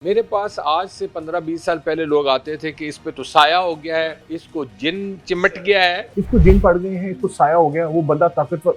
मेरे पास आज से 15-20 साल पहले लोग आते थे कि इस पे तो साया हो गया है, इसको जिन चिमट गया है। इसको जिन पड़ गए हैं, इसको साया हो गया, वो बंदा ताकतवर,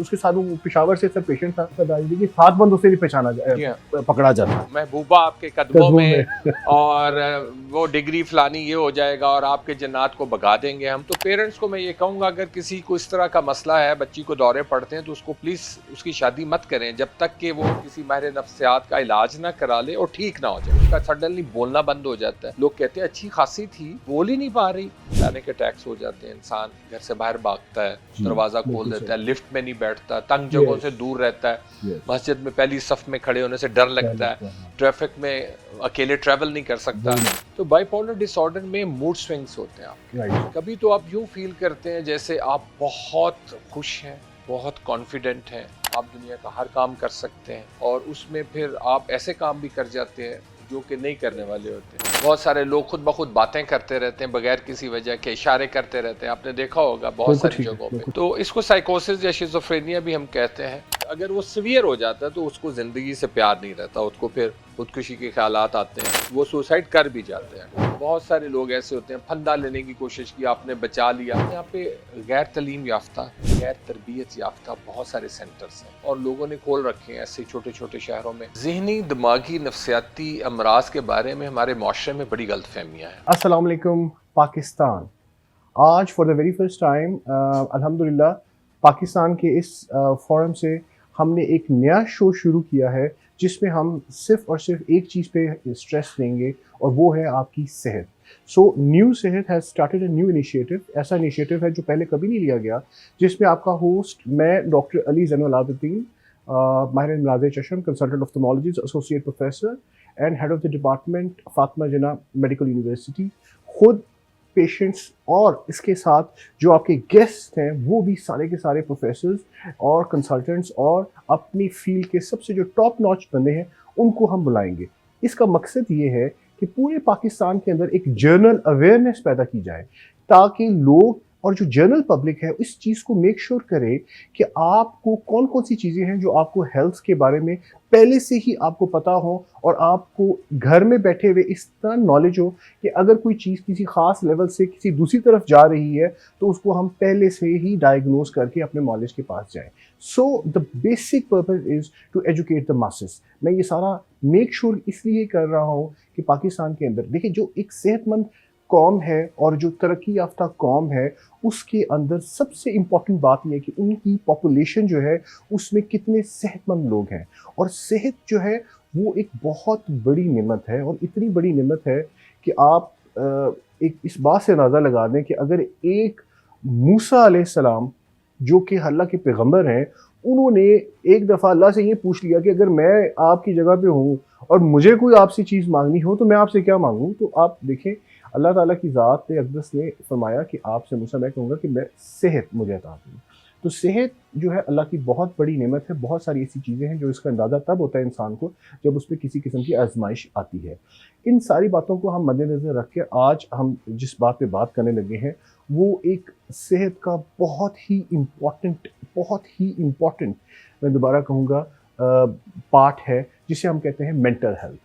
उसके साथ वो पेशावर से सर पेशेंट था, दादाजी की 7 बंदों से नहीं जी हाँ, पकड़ा जाता महबूबा आपके कदमों कदमों में। में और वो डिग्री फलानी ये हो जाएगा और आपके जन्नात को भगा देंगे हम। तो पेरेंट्स को मैं ये कहूँगा, अगर किसी को इस तरह का मसला है, बच्ची को दौरे पड़ते हैं, तो उसको प्लीज़ उसकी शादी मत करें जब तक कि वो किसी माहिर नफ्सियात का इलाज ना करा ले और ठीक ना हो जाए। उसका सडनली बोलना बंद हो जाता है। लोग कहते हैं अच्छी खासी थी, बोल ही नहीं पा रही। पैनिक अटैक्स हो जाते हैं, इंसान घर से बाहर भागता है, दरवाजा खोल देता है, लिफ्ट में नहीं बैठता, तंग जगहों से दूर रहता है, मस्जिद में पहली सफ में खड़े होने से डर लगता है, ट्रैफिक में अकेले ट्रैवल नहीं कर सकता। तो बाइपोलर डिसऑर्डर में मूड स्विंग्स होते हैं आपके। कभी तो आप यूं फील करते हैं जैसे आप बहुत खुश हैं, बहुत कॉन्फिडेंट हैं, आप दुनिया का हर काम कर सकते हैं, और उसमें फिर आप ऐसे काम भी कर जाते हैं जो कि नहीं करने वाले होते हैं। बहुत सारे लोग खुद ब खुद बातें करते रहते हैं बगैर किसी वजह के, इशारे करते रहते हैं, आपने देखा होगा बहुत सारी जगहों पे। तो इसको साइकोसिस या शिज़ोफ्रेनिया भी हम कहते हैं। अगर वो सीवियर हो जाता है तो उसको ज़िंदगी से प्यार नहीं रहता, उसको फिर खुदकुशी के ख्यालात आते हैं, वो सुसाइड कर भी जाते हैं। बहुत सारे लोग ऐसे होते हैं, फंदा लेने की कोशिश की, आपने बचा लिया। यहाँ पे गैर तलीम याफ्ता, गैर तरबियत याफ्ता बहुत सारे सेंटर्स हैं और लोगों ने खोल रखे हैं ऐसे छोटे छोटे शहरों में। ज़हनी दिमागी नफ्सियाती अमराज के बारे में हमारे माशरे में बड़ी गलतफहमियाँ हैं। अस्सलाम वालेकुम पाकिस्तान। आज for the very first time अल्हम्दुलिल्लाह पाकिस्तान के इस फोरम से हमने एक नया शो शुरू किया है, जिसमें हम सिर्फ और सिर्फ एक चीज़ पे स्ट्रेस देंगे, और वो है आपकी सेहत। सो न्यू सेहत has started a new initiative. ऐसा इनिशिएटिव है जो पहले कभी नहीं लिया गया, जिसमें आपका होस्ट मैं डॉक्टर अली ज़ैनुल आबिदीन, माहिर इमराज़ चशम, consultant ophthalmologist, associate professor and head of the department Fatima Jinnah medical university, खुद पेशेंट्स, और इसके साथ जो आपके गेस्ट हैं वो भी सारे के सारे प्रोफेसर्स और कंसल्टेंट्स और अपनी फील्ड के सबसे जो टॉप नॉच बंदे हैं, उनको हम बुलाएंगे। इसका मकसद ये है कि पूरे पाकिस्तान के अंदर एक जर्नल अवेयरनेस पैदा की जाए, ताकि लोग और जो जनरल पब्लिक है इस चीज़ को मेक श्योर करे कि आपको कौन कौन सी चीज़ें हैं जो आपको हेल्थ के बारे में पहले से ही आपको पता हो, और आपको घर में बैठे हुए इस तरह नॉलेज हो कि अगर कोई चीज़ किसी ख़ास लेवल से किसी दूसरी तरफ जा रही है तो उसको हम पहले से ही डायग्नोज करके अपने नॉलेज के पास जाएं। So the basic purpose is to educate the masses. मैं ये सारा मेक श्योर इसलिए कर रहा हूँ कि पाकिस्तान के अंदर देखिए, जो एक सेहतमंद कौम है और जो तरक्की याफ्ता कौम है, उसके अंदर सबसे इम्पॉर्टेंट बात यह है कि उनकी पॉपुलेशन जो है उसमें कितने सेहतमंद लोग हैं। और सेहत जो है वो एक बहुत बड़ी नेमत है, और इतनी बड़ी नेमत है कि आप एक इस बात से अंदाज़ा लगा दें कि अगर एक मूसा अलैहिस्सलाम, जो कि अल्लाह के पैगंबर हैं, उन्होंने एक दफ़ा अल्लाह से ये पूछ लिया कि अगर मैं आपकी जगह पे हूँ और मुझे कोई आपसे चीज़ मांगनी हो तो मैं आपसे क्या मांगूँ। तो आप देखें, अल्लाह ताला की ज़ात अक़दस ने फरमाया कि आपसे मूसा मैं कहूँगा कि मैं सेहत मुझे अता कीजिए। तो सेहत जो है अल्लाह की बहुत बड़ी नेमत है। बहुत सारी ऐसी चीज़ें हैं जो इसका अंदाज़ा तब होता है इंसान को जब उस पे किसी किस्म की आज़माइश आती है। इन सारी बातों को हम मद्देनज़र रख के आज हम जिस बात पे बात करने लगे हैं, वो एक सेहत का बहुत ही इम्पोर्टेंट, मैं दोबारा कहूँगा, पार्ट है, जिसे हम कहते हैं मेंटल हेल्थ।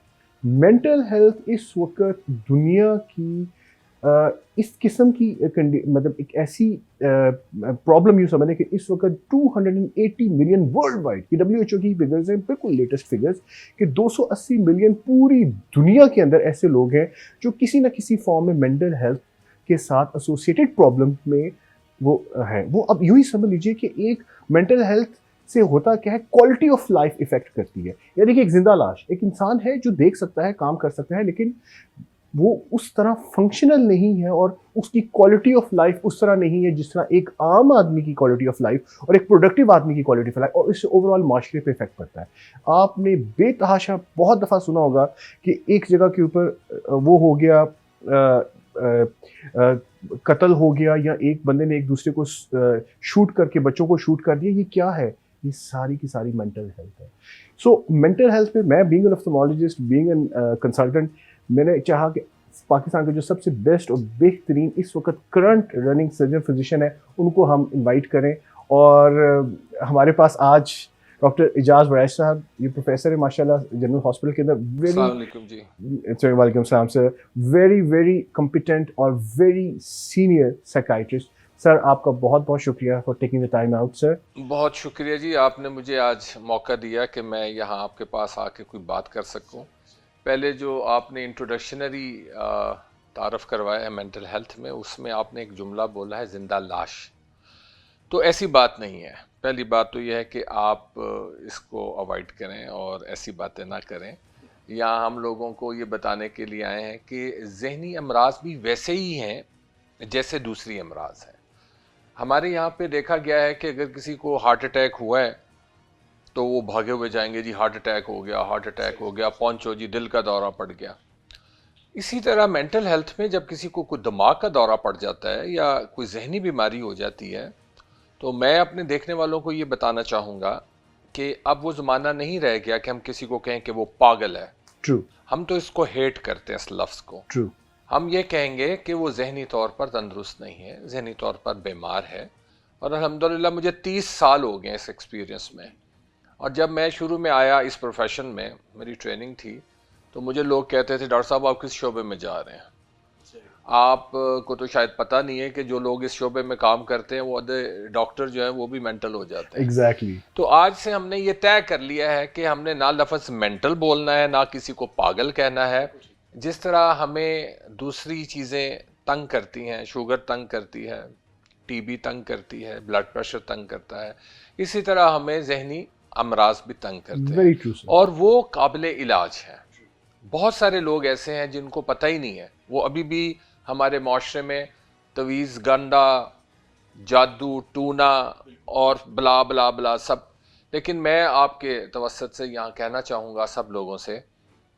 मेंटल हेल्थ इस वक़्त दुनिया की इस किस्म की मतलब एक ऐसी प्रॉब्लम यूँ समझें कि इस वक़्त 280 मिलियन वर्ल्ड वाइड, ये डब्ल्यूएचओ की फिगर्स हैं, बिल्कुल लेटेस्ट फिगर्स, कि 280 मिलियन पूरी दुनिया के अंदर ऐसे लोग हैं जो किसी न किसी फॉर्म में मेंटल हेल्थ के साथ एसोसिएटेड प्रॉब्लम में वो हैं। वो अब यूँ ही समझ लीजिए कि एक मेंटल हेल्थ से होता क्या है, क्वालिटी ऑफ लाइफ इफ़ेक्ट करती है। यानी कि एक ज़िंदा लाश, एक इंसान है जो देख सकता है, काम कर सकता है, लेकिन वो उस तरह फंक्शनल नहीं है और उसकी क्वालिटी ऑफ लाइफ उस तरह नहीं है जिस तरह एक आम आदमी की क्वालिटी ऑफ लाइफ और एक प्रोडक्टिव आदमी की क्वालिटी ऑफ लाइफ, और इससे ओवरऑल माशरे पे इफेक्ट पड़ता है। आपने बेतहाशा बहुत दफ़ा सुना होगा कि एक जगह के ऊपर वो हो गया, कत्ल हो गया, या एक बंदे ने एक दूसरे को शूट करके बच्चों को शूट कर दिया। ये क्या है? ये सारी की सारी मेंटल हेल्थ है। सो मेंटल हेल्थ पे मैं being an ophthalmologist, being an consultant, मैंने चाहा कि पाकिस्तान के जो सबसे बेस्ट और बेहतरीन इस वक्त करंट रनिंग सर्जन फिजिशियन है, उनको हम इनवाइट करें। और हमारे पास आज डॉक्टर इजाज़ वरैश साहब, ये प्रोफेसर है माशाल्लाह जनरल हॉस्पिटल के अंदर, अस्सलाम वालेकुम जी। वेरी वालेकुम सलाम सर, वेरी वेरी कॉम्पिटेंट और वेरी सीनियर साइकाइट्रिस्ट। सर आपका बहुत बहुत शुक्रिया for taking the time out sir. बहुत शुक्रिया जी, आपने मुझे आज मौका दिया कि मैं यहाँ आपके पास आके कोई बात कर सकूँ। पहले जो आपने इंट्रोडक्शनरी तारफ़ करवाया है मेंटल हेल्थ में, उसमें आपने एक जुमला बोला है ज़िंदा लाश। तो ऐसी बात नहीं है। पहली बात तो यह है कि आप इसको अवॉइड करें और ऐसी बातें ना करें। यहाँ हम लोगों को ये बताने के लिए आए हैं कि ज़हनी अमराज भी वैसे ही हैं जैसे दूसरी अमराज हैं। हमारे यहाँ पे देखा गया है कि अगर किसी को हार्ट अटैक हुआ है तो वो भागे हुए जाएंगे, जी हार्ट अटैक हो गया, हार्ट अटैक हो गया, पहुंचो जी दिल का दौरा पड़ गया। इसी तरह मेंटल हेल्थ में जब किसी को कोई दिमाग का दौरा पड़ जाता है या कोई जहनी बीमारी हो जाती है, तो मैं अपने देखने वालों को ये बताना चाहूँगा कि अब वो ज़माना नहीं रह गया कि हम किसी को कहें कि वो पागल है। ट्रू। हम तो इसको हेट करते हैं इस लफ्ज़ को। ट्रू। हम ये कहेंगे कि वो जहनी तौर पर तंदुरुस्त नहीं है, जहनी तौर पर बीमार है। और अल्हम्दुलिल्लाह मुझे 30 साल हो गए इस एक्सपीरियंस में। और जब मैं शुरू में आया इस प्रोफेशन में, मेरी ट्रेनिंग थी, तो मुझे लोग कहते थे डॉक्टर साहब आप किस शोबे में जा रहे हैं। आपको तो शायद पता नहीं है कि जो लोग इस शोबे में काम करते हैं वो डॉक्टर जो है वो भी मेंटल हो जाते हैं। एग्जैक्टली। तो आज से हमने ये तय कर लिया है कि हमने ना लफ्ज़ मेंटल बोलना है, ना किसी को पागल कहना है। जिस तरह हमें दूसरी चीज़ें तंग करती हैं, शुगर तंग करती है, टीबी तंग करती है, ब्लड प्रेशर तंग करता है, इसी तरह हमें जहनी अमराज भी तंग करते वेरी हैं ट्रू सर। और वो काबिल इलाज है। बहुत सारे लोग ऐसे हैं जिनको पता ही नहीं है, वो अभी भी हमारे माशरे में तवीज़, गंडा, जादू, टूना और बला बला बला सब। लेकिन मैं आपके तवस्सुत से यहाँ कहना चाहूँगा सब लोगों से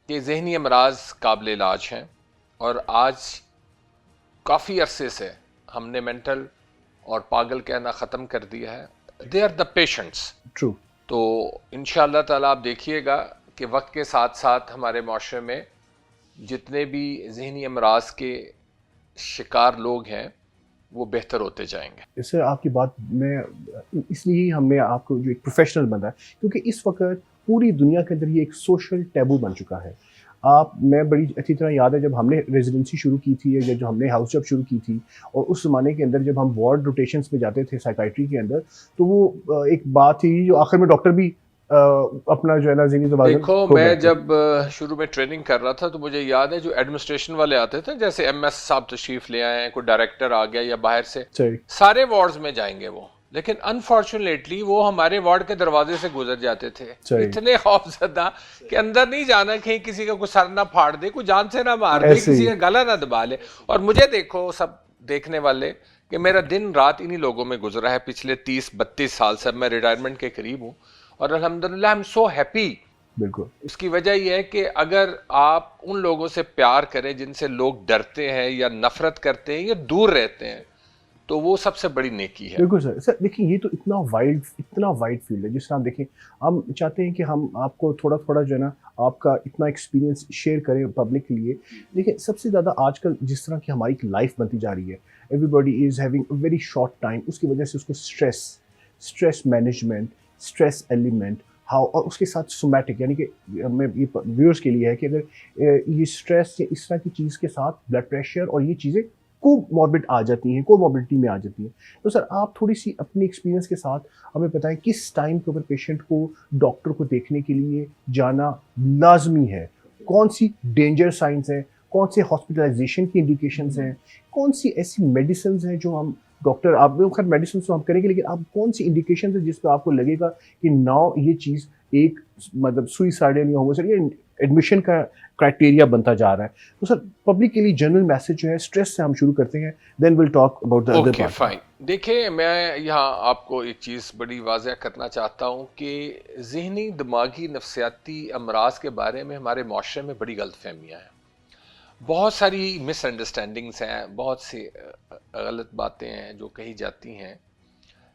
कि ज़हनी अमराज काबिल इलाज हैं और आज काफ़ी अरसे से हमने मेंटल और पागल कहना ख़त्म कर दिया है। They are the patients. True. तो इंशाअल्लाह ताला आप देखिएगा कि वक्त के साथ साथ हमारे माशरे में जितने भी ज़हनी अमराज के शिकार लोग हैं वो बेहतर होते जाएंगे। सर आपकी बात में इसलिए ही हमने आपको जो एक प्रोफेशनल बना है, क्योंकि इस वक्त पूरी दुनिया के अंदर ये एक सोशल टैबू बन चुका है। मैं बड़ी अच्छी तरह याद है जब हमने रेजिडेंसी शुरू की थी या जो हमने हाउस जॉब शुरू की थी, और उस ज़माने के अंदर जब हम वार्ड रोटेशंस में जाते थे साइकाइट्री के अंदर, तो वो एक बात थी जो आखिर में डॉक्टर भी अपना जो है ना ज़हनी तवाज़ुन देखो खो मैं बैठते। जब शुरू में ट्रेनिंग कर रहा था तो मुझे याद है जो एडमिनिस्ट्रेशन वाले आते थे, जैसे एमएस साहब तशरीफ ले आए, कोई डायरेक्टर आ गया या बाहर से, सही। सारे वार्ड्स में जाएंगे वो, लेकिन अनफॉर्चुनेटली वो हमारे वार्ड के दरवाजे से गुजर जाते थे। सही। इतने खौफजदा कि अंदर नहीं जाना, कहीं किसी का कोई सर ना फाड़ दे, कोई जान से ना मार दे, ऐसे किसी ही। का गला ना दबा ले। और मुझे देखो सब देखने वाले कि मेरा दिन रात इन्हीं लोगों में गुजरा है पिछले 30-32 साल से। अब मैं रिटायरमेंट के करीब हूँ और अल्हम्दुलिल्लाह आई एम सो हैप्पी। बिल्कुल। उसकी वजह यह है कि अगर आप उन लोगों से प्यार करें जिनसे लोग डरते हैं या नफरत करते हैं या दूर रहते हैं, तो वो सबसे बड़ी नेकी है। बिल्कुल सर। सर देखिए ये तो इतना वाइड फील्ड है। जिस तरह आप देखें, हम चाहते हैं कि हम आपको थोड़ा थोड़ा जो है ना आपका इतना एक्सपीरियंस शेयर करें पब्लिक के लिए। देखिए सबसे ज़्यादा आजकल जिस तरह की हमारी लाइफ बनती जा रही है, everybody is having a very short time, उसकी वजह से उसको stress management, stress element how, और उसके साथ सोमैटिक, यानी कि मैं ये व्यूअर्स के लिए है कि अगर ये स्ट्रेस या इस तरह की चीज़ के साथ ब्लड प्रेशर और ये चीज़ें कोमॉर्बिड आ जाती हैं, कोमॉर्बिडिटी में आ जाती हैं। तो सर आप थोड़ी सी अपनी एक्सपीरियंस के साथ हमें बताएं किस टाइम के ऊपर पेशेंट को डॉक्टर को देखने के लिए जाना लाजमी है, कौन सी डेंजर साइंस हैं, कौन से हॉस्पिटलाइजेशन की इंडिकेशंस हैं, कौन सी ऐसी मेडिसिन हैं जो हम डॉक्टर, आप खैर मेडिसिन तो हम करेंगे, लेकिन आप कौन सी इंडिकेशन है जिस पर आपको लगेगा कि नाउ ये चीज़ एक मतलब सुइसाइडल या होमिसाइड एडमिशन का क्राइटेरिया बनता जा रहा है। तो सर पब्लिक के लिए जनरल मैसेज जो है, स्ट्रेस से हम शुरू करते हैं, then will talk about the other okay part. Fine. देखिए मैं यहाँ आपको एक चीज़ बड़ी वाज़ह करना चाहता हूँ कि ज़हनी दिमागी नफ्सियाती अमराज के बारे में हमारे माशरे में बड़ी गलतफहमियाँ हैं, बहुत सारी मिसअंडरस्टैंडिंग्स हैं, बहुत सी गलत बातें हैं जो कही जाती हैं।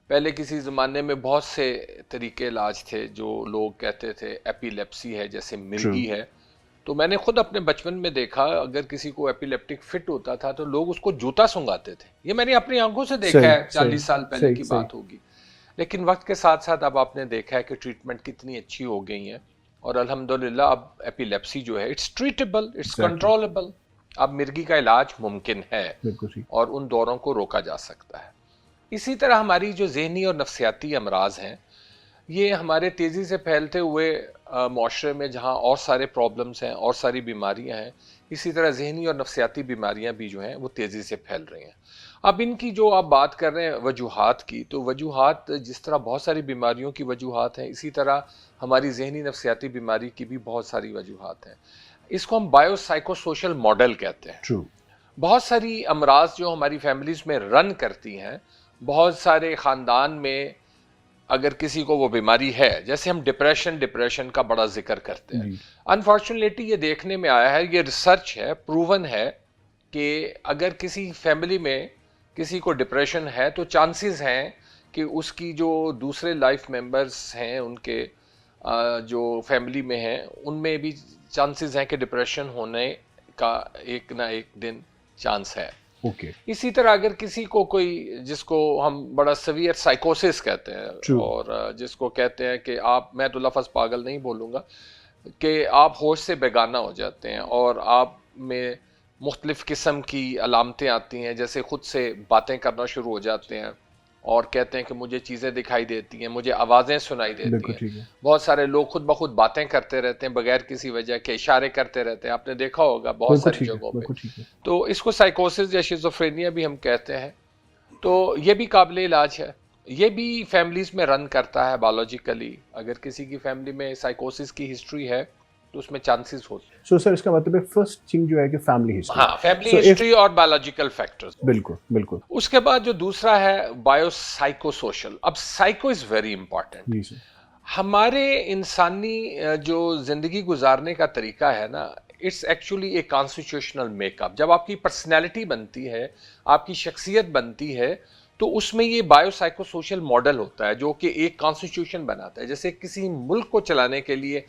पहले किसी ज़माने में बहुत से तरीके इलाज थे, जो लोग कहते थे एपिलेप्सी है जैसे मिर्गी है, तो मैंने खुद अपने बचपन में देखा अगर किसी को एपिलेप्टिक फिट होता था तो लोग उसको जूता सुंघाते थे। ये मैंने अपनी आंखों से देखा है, 40 साल पहले की बात होगी। लेकिन वक्त के साथ साथ अब आपने देखा है कि ट्रीटमेंट कितनी अच्छी हो गई है और अल्हम्दुलिल्लाह अब एपिलेप्सी जो है इट्स ट्रीटेबल, इट्स कंट्रोलेबल। अब मिर्गी का इलाज मुमकिन है बिल्कुल ठीक। और उन दौरों को रोका जा सकता है। इसी तरह हमारी जो ज़हनी और नफ्सियाती अमराज हैं, ये हमारे तेज़ी से फैलते हुए माशरे में जहाँ और सारे प्रॉब्लम्स हैं और सारी बीमारियां हैं, इसी तरह ज़हनी और नफ्सियाती बीमारियां भी जो हैं वो तेज़ी से फैल रही हैं। अब इनकी जो आप बात कर रहे हैं वजूहात की, तो वजूहात जिस तरह बहुत सारी बीमारियों की वजूहात हैं, इसी तरह हमारी ज़हनी नफ्सियाती बीमारी की भी बहुत सारी वजूहात हैं। इसको हम बायोसाइकोसोशल मॉडल कहते हैं। ट्रू। बहुत सारी अमराज जो हमारी फैमिलीज में रन करती हैं, बहुत सारे ख़ानदान में अगर किसी को वो बीमारी है, जैसे हम डिप्रेशन का बड़ा जिक्र करते हैं, अनफॉर्चुनेटली ये देखने में आया है, ये रिसर्च है, प्रूवन है कि अगर किसी फैमिली में किसी को डिप्रेशन है तो चांसेस हैं कि उसकी जो दूसरे लाइफ मेंबर्स हैं उनके जो फैमिली में हैं उनमें भी चांसेस हैं कि डिप्रेशन होने का एक ना एक दिन चांस है। ओके। इसी तरह अगर किसी को कोई, जिसको हम बड़ा सवियर साइकोसिस कहते हैं, True. और जिसको कहते हैं कि आप, मैं तो लफ्ज़ पागल नहीं बोलूँगा, कि आप होश से बेगाना हो जाते हैं और आप में मुख्तलिफ़ किस्म की अलामतें आती हैं, जैसे ख़ुद से बातें करना शुरू हो जाते हैं और कहते हैं कि मुझे चीज़ें दिखाई देती हैं, मुझे आवाज़ें सुनाई देती हैं। बहुत सारे लोग खुद ब खुद बातें करते रहते हैं बगैर किसी वजह के, इशारे करते रहते हैं, आपने देखा होगा बहुत सारी जगहों पे। तो इसको साइकोसिस या शिज़ोफ्रेनिया भी हम कहते हैं। तो ये भी काबिल इलाज है, ये भी फैमिलीज़ में रन करता है बायोलॉजिकली। अगर किसी की फैमिली में साइकोसिस की हिस्ट्री है तो उसमें चांसेस होते हैं। सो सर, इसका मतलब है फर्स्ट थिंग जो है कि फैमिली हिस्ट्री। हाँ, फैमिली हिस्ट्री और बायोलॉजिकल फैक्टर्स। बिल्कुल बिल्कुल। उसके बाद जो दूसरा है बायोसाइकोसोशल। अब साइको इज वेरी इंपॉर्टेंट। जी सर। हमारे इंसानी जो जिंदगी गुजारने का तरीका है ना, it's actually a constitutional makeup. जब आपकी पर्सनैलिटी बनती है, आपकी शख्सियत बनती है, तो उसमें ये बायोसाइकोसोशल मॉडल होता है जो कि एक कॉन्स्टिट्यूशन बनाता है। जैसे किसी मुल्क को चलाने के लिए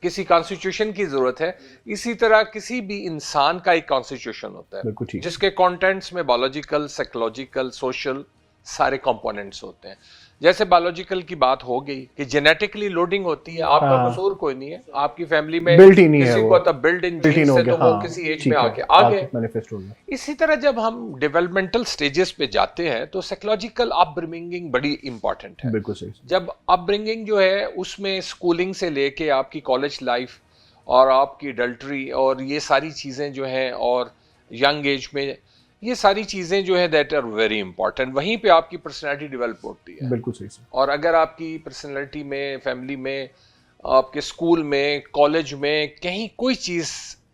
किसी कॉन्स्टिट्यूशन की जरूरत है, इसी तरह किसी भी इंसान का एक कॉन्स्टिट्यूशन होता है जिसके कंटेंट्स में बायोलॉजिकल, साइकोलॉजिकल, सोशल सारे कंपोनेंट्स होते हैं। जैसे बायोलॉजिकल की बात हो गई कि जेनेटिकली लोडिंग होती है, आपका कसूर कोई नहीं है, आपकी फैमिली में किसी को तो बिल्ड इन जीन्स से, तो वो किसी एज में आगे मैनिफेस्ट हो गया। इसी तरह जब हम डेवलपमेंटल स्टेजेस पे जाते हैं तो साइकोलॉजिकल अपब्रिंगिंग बड़ी इंपॉर्टेंट है। बिल्कुल सही। जब अपब्रिंगिंग जो है उसमें स्कूलिंग से लेके आपकी कॉलेज लाइफ और आपकी अडल्टरी और ये सारी चीजें जो हैं, और यंग एज में ये सारी चीज़ें जो है दैट आर वेरी इंपॉर्टेंट। वहीं पे आपकी पर्सनैलिटी डेवलप होती है। बिल्कुल सही सर। और अगर आपकी पर्सनैलिटी में, फैमिली में, आपके स्कूल में, कॉलेज में कहीं कोई चीज़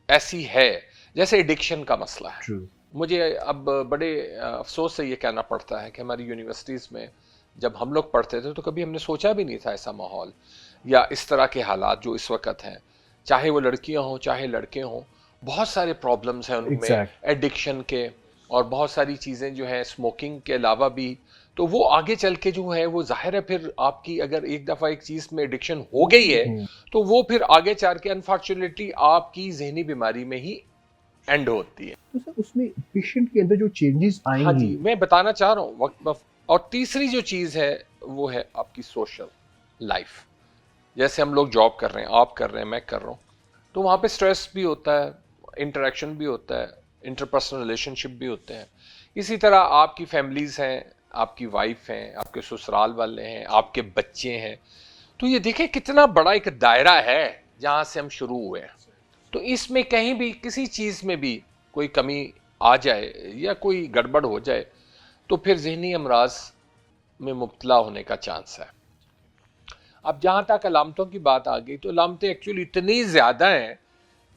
ऐसी है, जैसे एडिक्शन का मसला है। True. मुझे अब बड़े अफसोस से ये कहना पड़ता है कि हमारी यूनिवर्सिटीज़ में जब हम लोग पढ़ते थे तो कभी हमने सोचा भी नहीं था ऐसा माहौल या इस तरह के हालात जो इस वक्त हैं, चाहे वो लड़कियां हों चाहे लड़के हों, बहुत सारे प्रॉब्लम्स हैं उनमें एडिक्शन के, और बहुत सारी चीज़ें जो हैं स्मोकिंग के अलावा भी। तो वो आगे चल के जो है वो जाहिर है फिर आपकी अगर एक दफ़ा एक चीज़ में एडिक्शन हो गई है तो वो फिर आगे चल के अनफॉर्चुनेटली आपकी जहनी बीमारी में ही एंड होती है। तो सर उसमें पेशेंट के अंदर जो चेंजेस आएंगी, हाँ जी, मैं बताना चाह रहा हूँ वक्त। और तीसरी जो चीज़ है वो है आपकी सोशल लाइफ। जैसे हम लोग जॉब कर रहे हैं, आप कर रहे हैं, मैं कर रहा हूँ, तो वहाँ पे स्ट्रेस भी होता है, इंटरेक्शन भी होता है, इंटरपर्सनल रिलेशनशिप भी होते हैं। इसी तरह आपकी फैमिलीज़ हैं, आपकी वाइफ हैं, आपके ससुराल वाले हैं, आपके बच्चे हैं। तो ये देखें कितना बड़ा एक दायरा है जहाँ से हम शुरू हुए हैं। तो इसमें कहीं भी किसी चीज़ में भी कोई कमी आ जाए या कोई गड़बड़ हो जाए तो फिर जहनी अमराज में मुब्तला होने का चांस है। अब जहाँ तक अलामतों की बात आ गई, तो अलामतें एक्चुअली इतनी ज़्यादा हैं,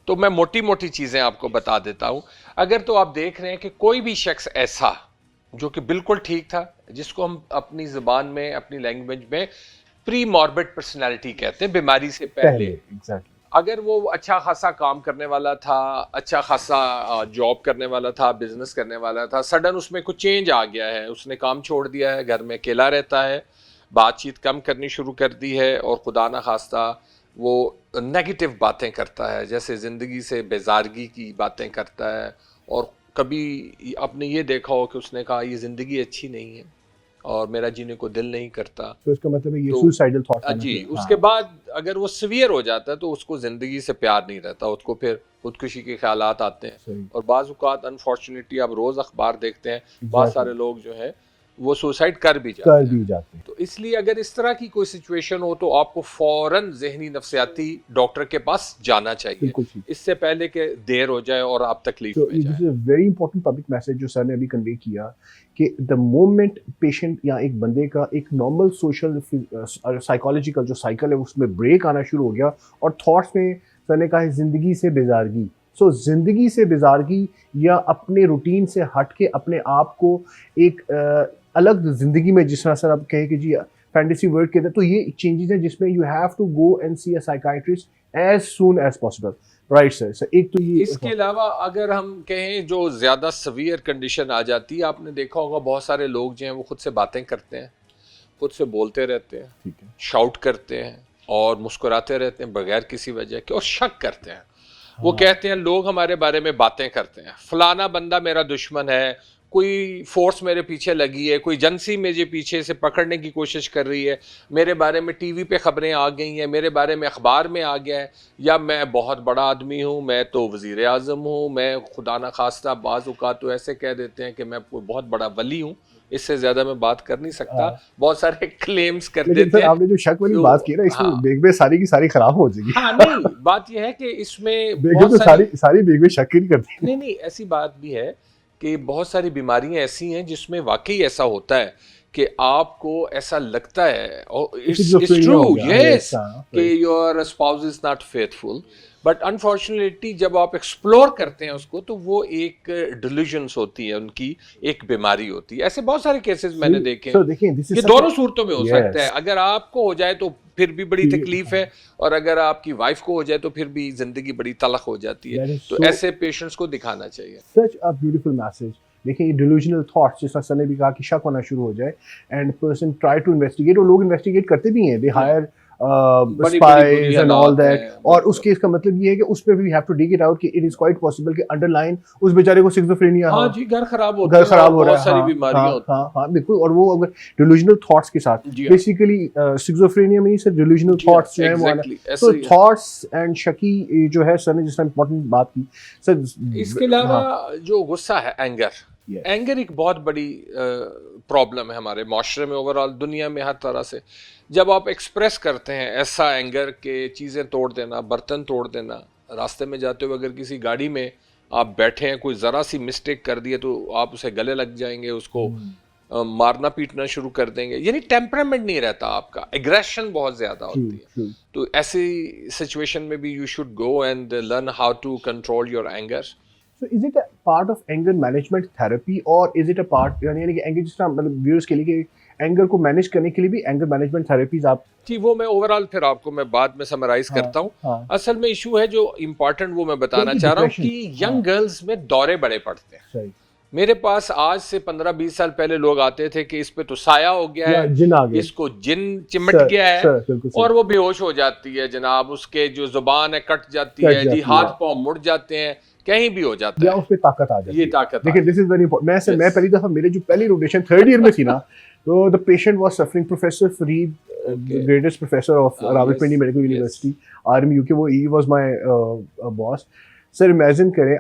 तो मैं मोटी मोटी चीज़ें आपको बता देता हूँ। अगर तो आप देख रहे हैं कि कोई भी शख्स ऐसा जो कि बिल्कुल ठीक था, जिसको हम अपनी ज़बान में, अपनी लैंग्वेज में प्री मॉर्बिड पर्सनैलिटी कहते हैं, बीमारी से पहले, अगर वो अच्छा खासा काम करने वाला था, अच्छा खासा जॉब करने वाला था, बिजनेस करने वाला था, सडन उसमें कुछ चेंज आ गया है, उसने काम छोड़ दिया है, घर में अकेला रहता है, बातचीत कम करनी शुरू कर दी है, और खुदा ना खास्ता वो नेगेटिव बातें करता है, जैसे ज़िंदगी से बेजारगी की बातें करता है, और कभी आपने ये देखा हो कि उसने कहा ये ज़िंदगी अच्छी नहीं है, और मेरा जीने को दिल नहीं करता। तो इसका मतलब है ये तो सुसाइडल थॉट जी, उसके बाद अगर वो सीवियर हो जाता है तो उसको ज़िंदगी से प्यार नहीं रहता, उसको फिर खुदकुशी के ख्यालात आते हैं। सही और बाज़ औक़ात अनफॉर्चुनेटली आप रोज़ अखबार देखते हैं, बहुत एग्जैक्टली सारे लोग जो है वो सुसाइड कर भी कर जाते हैं। भी जाते हैं। तो इसलिए अगर इस तरह की कोई सिचुएशन हो तो आपको फ़ौरन ज़हनी नफ्सियाती डॉक्टर के पास जाना चाहिए, बिल्कुल ठीक। इससे पहले कि देर हो जाए और आप तकलीफ तो में दिस जाएं। Is a very important public message जो सर ने अभी कन्वे किया कि द मोमेंट पेशेंट या एक बंदे का एक नॉर्मल सोशल साइकोलॉजिकल जो साइकिल है उसमें ब्रेक आना शुरू हो गया और थॉट्स में सर ने कहा है जिंदगी से बेजारगी। सो जिंदगी से बेजारगी या अपने रूटीन से हट के अपने आप को एक अलग जिंदगी में, जिस तरह सर आप कहे कि जी फैंटेसी वर्ड के तो ये चेंजेस हैं जिसमें you have to go and see a psychiatrist as soon as possible. Right sir. Sir एक तो ये इसके अलावा अगर हम कहें जो ज़्यादा सवियर कंडीशन आ जाती है, आपने देखा होगा बहुत सारे लोग जो हैं वो खुद से बातें करते हैं, खुद से बोलते रहते हैं, ठीक है शाउट करते हैं और मुस्कुराते रहते हैं बगैर किसी वजह के और शक करते हैं। वो कहते हैं लोग हमारे बारे में बातें करते हैं, फलाना बंदा मेरा दुश्मन है, कोई फोर्स मेरे पीछे लगी है, कोई एजेंसी मुझे पीछे से पकड़ने की कोशिश कर रही है, मेरे बारे में टीवी पे खबरें आ गई हैं, मेरे बारे में अखबार में आ गया है, या मैं बहुत बड़ा आदमी हूँ, मैं तो वज़ीर आज़म हूँ, मैं खुदा न खास्ता बाज़ औक़ात तो ऐसे कह देते हैं कि मैं कोई बहुत बड़ा वली हूँ, इससे ज़्यादा मैं बात कर नहीं सकता। बहुत सारे क्लेम्स कर लेकिन देते सर हैं। आपने जो शक वाली तो बात की ना इसमें हाँ बेगबे सारी की सारी खराब हो जाएगी। हाँ, नहीं बात यह है कि इसमें बेगबे बहुत तो सारी सारी सारी बेगबे शक ही नहीं करती। नहीं नहीं ऐसी बात भी है कि बहुत सारी बीमारियां ऐसी हैं जिसमें वाकई ऐसा होता है कि आपको ऐसा लगता है और इट्स Schizophrenia ट्रू हो गया, यस yes, हाँ, कि right. Your spouse is not faithful, but unfortunately जब आप एक्सप्लोर करते हैं उसको तो वो एक डिल्यूजन्स होती है, उनकी एक बीमारी होती है। ऐसे बहुत सारे केसेस मैंने देखे हैं। सर देखिए दिस इज ये दोनों सूरतों में हो सकता है, यस अगर आपको हो जाए तो फिर भी बड़ी ठीक है, तकलीफ है, और अगर आपकी वाइफ को हो जाए तो फिर भी जिंदगी बड़ी तलख हो जाती है। दैट इज तो सो ऐसे पेशेंट्स को दिखाना चाहिए। सच अ ब्यूटीफुल मैसेज। देखिए ये डिल्यूजनल थॉट्स जिस तरह सर ने भी कहा कि शक होना शुरू हो जाए and person try to investigate, और लोग इन्वेस्टिगेट करते भी हैं, दे हायर बड़ी स्पाइज एंड ऑल हालात दैट। हैं, और बिल्कुल। उसके इसका मतलब ये है कि उस पे भी have to dig it out कि इट इज क्वाइट पॉसिबल कि अंडरलाइन उस बेचारे को सिक्सोफ्रेनिया हाँ हो, जी, घर खराब होते घर हैं खराब और हो रहा बहुत है। सारी हाँ बीमारियां हाँ होती हाँ हाँ बिल्कुल। और वो अगर डिल्यूजनल थॉट्स के साथ हैं। जी हाँ, बेसिकली सिक्सोफ्रेनिया में ही सर डिल्यूजनल जी हाँ, थॉट्स जो है वो आना। एग्जैक्टली ऐसे तो ही है। थॉट्स एंड शकी जो है सर ने जिस इंपॉर्टेंट बात की सर। इसके अलावा हाँ जो गुस्सा है, एंगर, यस एंगर एक बहुत बड़ी प्रॉब्लम है हमारे माशरे में, ओवरऑल दुनिया में हर तरह से। जब आप एक्सप्रेस करते हैं ऐसा एंगर के चीज़ें तोड़ देना, बर्तन तोड़ देना, रास्ते में जाते हुए अगर किसी गाड़ी में आप बैठे हैं, कोई ज़रा सी मिस्टेक कर दिए तो आप उसे गले लग जाएंगे, उसको मारना पीटना शुरू कर देंगे, यानी टेम्परामेंट नहीं रहता आपका, एग्रेशन बहुत ज़्यादा ट्रू होती है। ट्रू। तो ऐसी सिचुएशन में भी you should go and learn how to control your anger. So is it a part of anger management therapy or is it a part यानी कि एंगर जिस तरह मतलब व्यूअर्स के लिए कि एंगर को मैनेज करने के लिए भी एंगर मैनेजमेंट थेरेपीज आप। जी, वो मैं ओवरऑल फिर आपको मैं बाद में समराइज हाँ करता हूँ। हाँ असल में इशू है जो इम्पोर्टेंट वो मैं बताना जैसे चाह रहा हूँ डिप्रेशन। कि हाँ यंग गर्ल्स में दौरे बड़े पड़ते हैं। सही मेरे पास आज से 15-20 साल पहले लोग आते थे कि इस पे तो साया हो गया या है, जिन आ गए। इसको जिन चिमट सर गया है, सर बिल्कुल सही। और वो बेहोश हो जाती है जनाब, उसके जो जुबान है कट जाती कट है जी, जाती हाथ है पांव मुड़ जाते हैं, कहीं भी हो जाता या है, उसमें ताकत आ जाती ये है। ताकत आ देखिए दिस इज वेरी इंपॉर्टेंट। मैं Yes. पहली दफा मेरे जो पहली रोटेशन थर्ड ईयर में थी ना तो the patient was suffering, professor Farid Okay. Greatest professor of Ah, Rawalpindi yes, medical yes. University army UK, वो ही was my boss. Sir imagine करें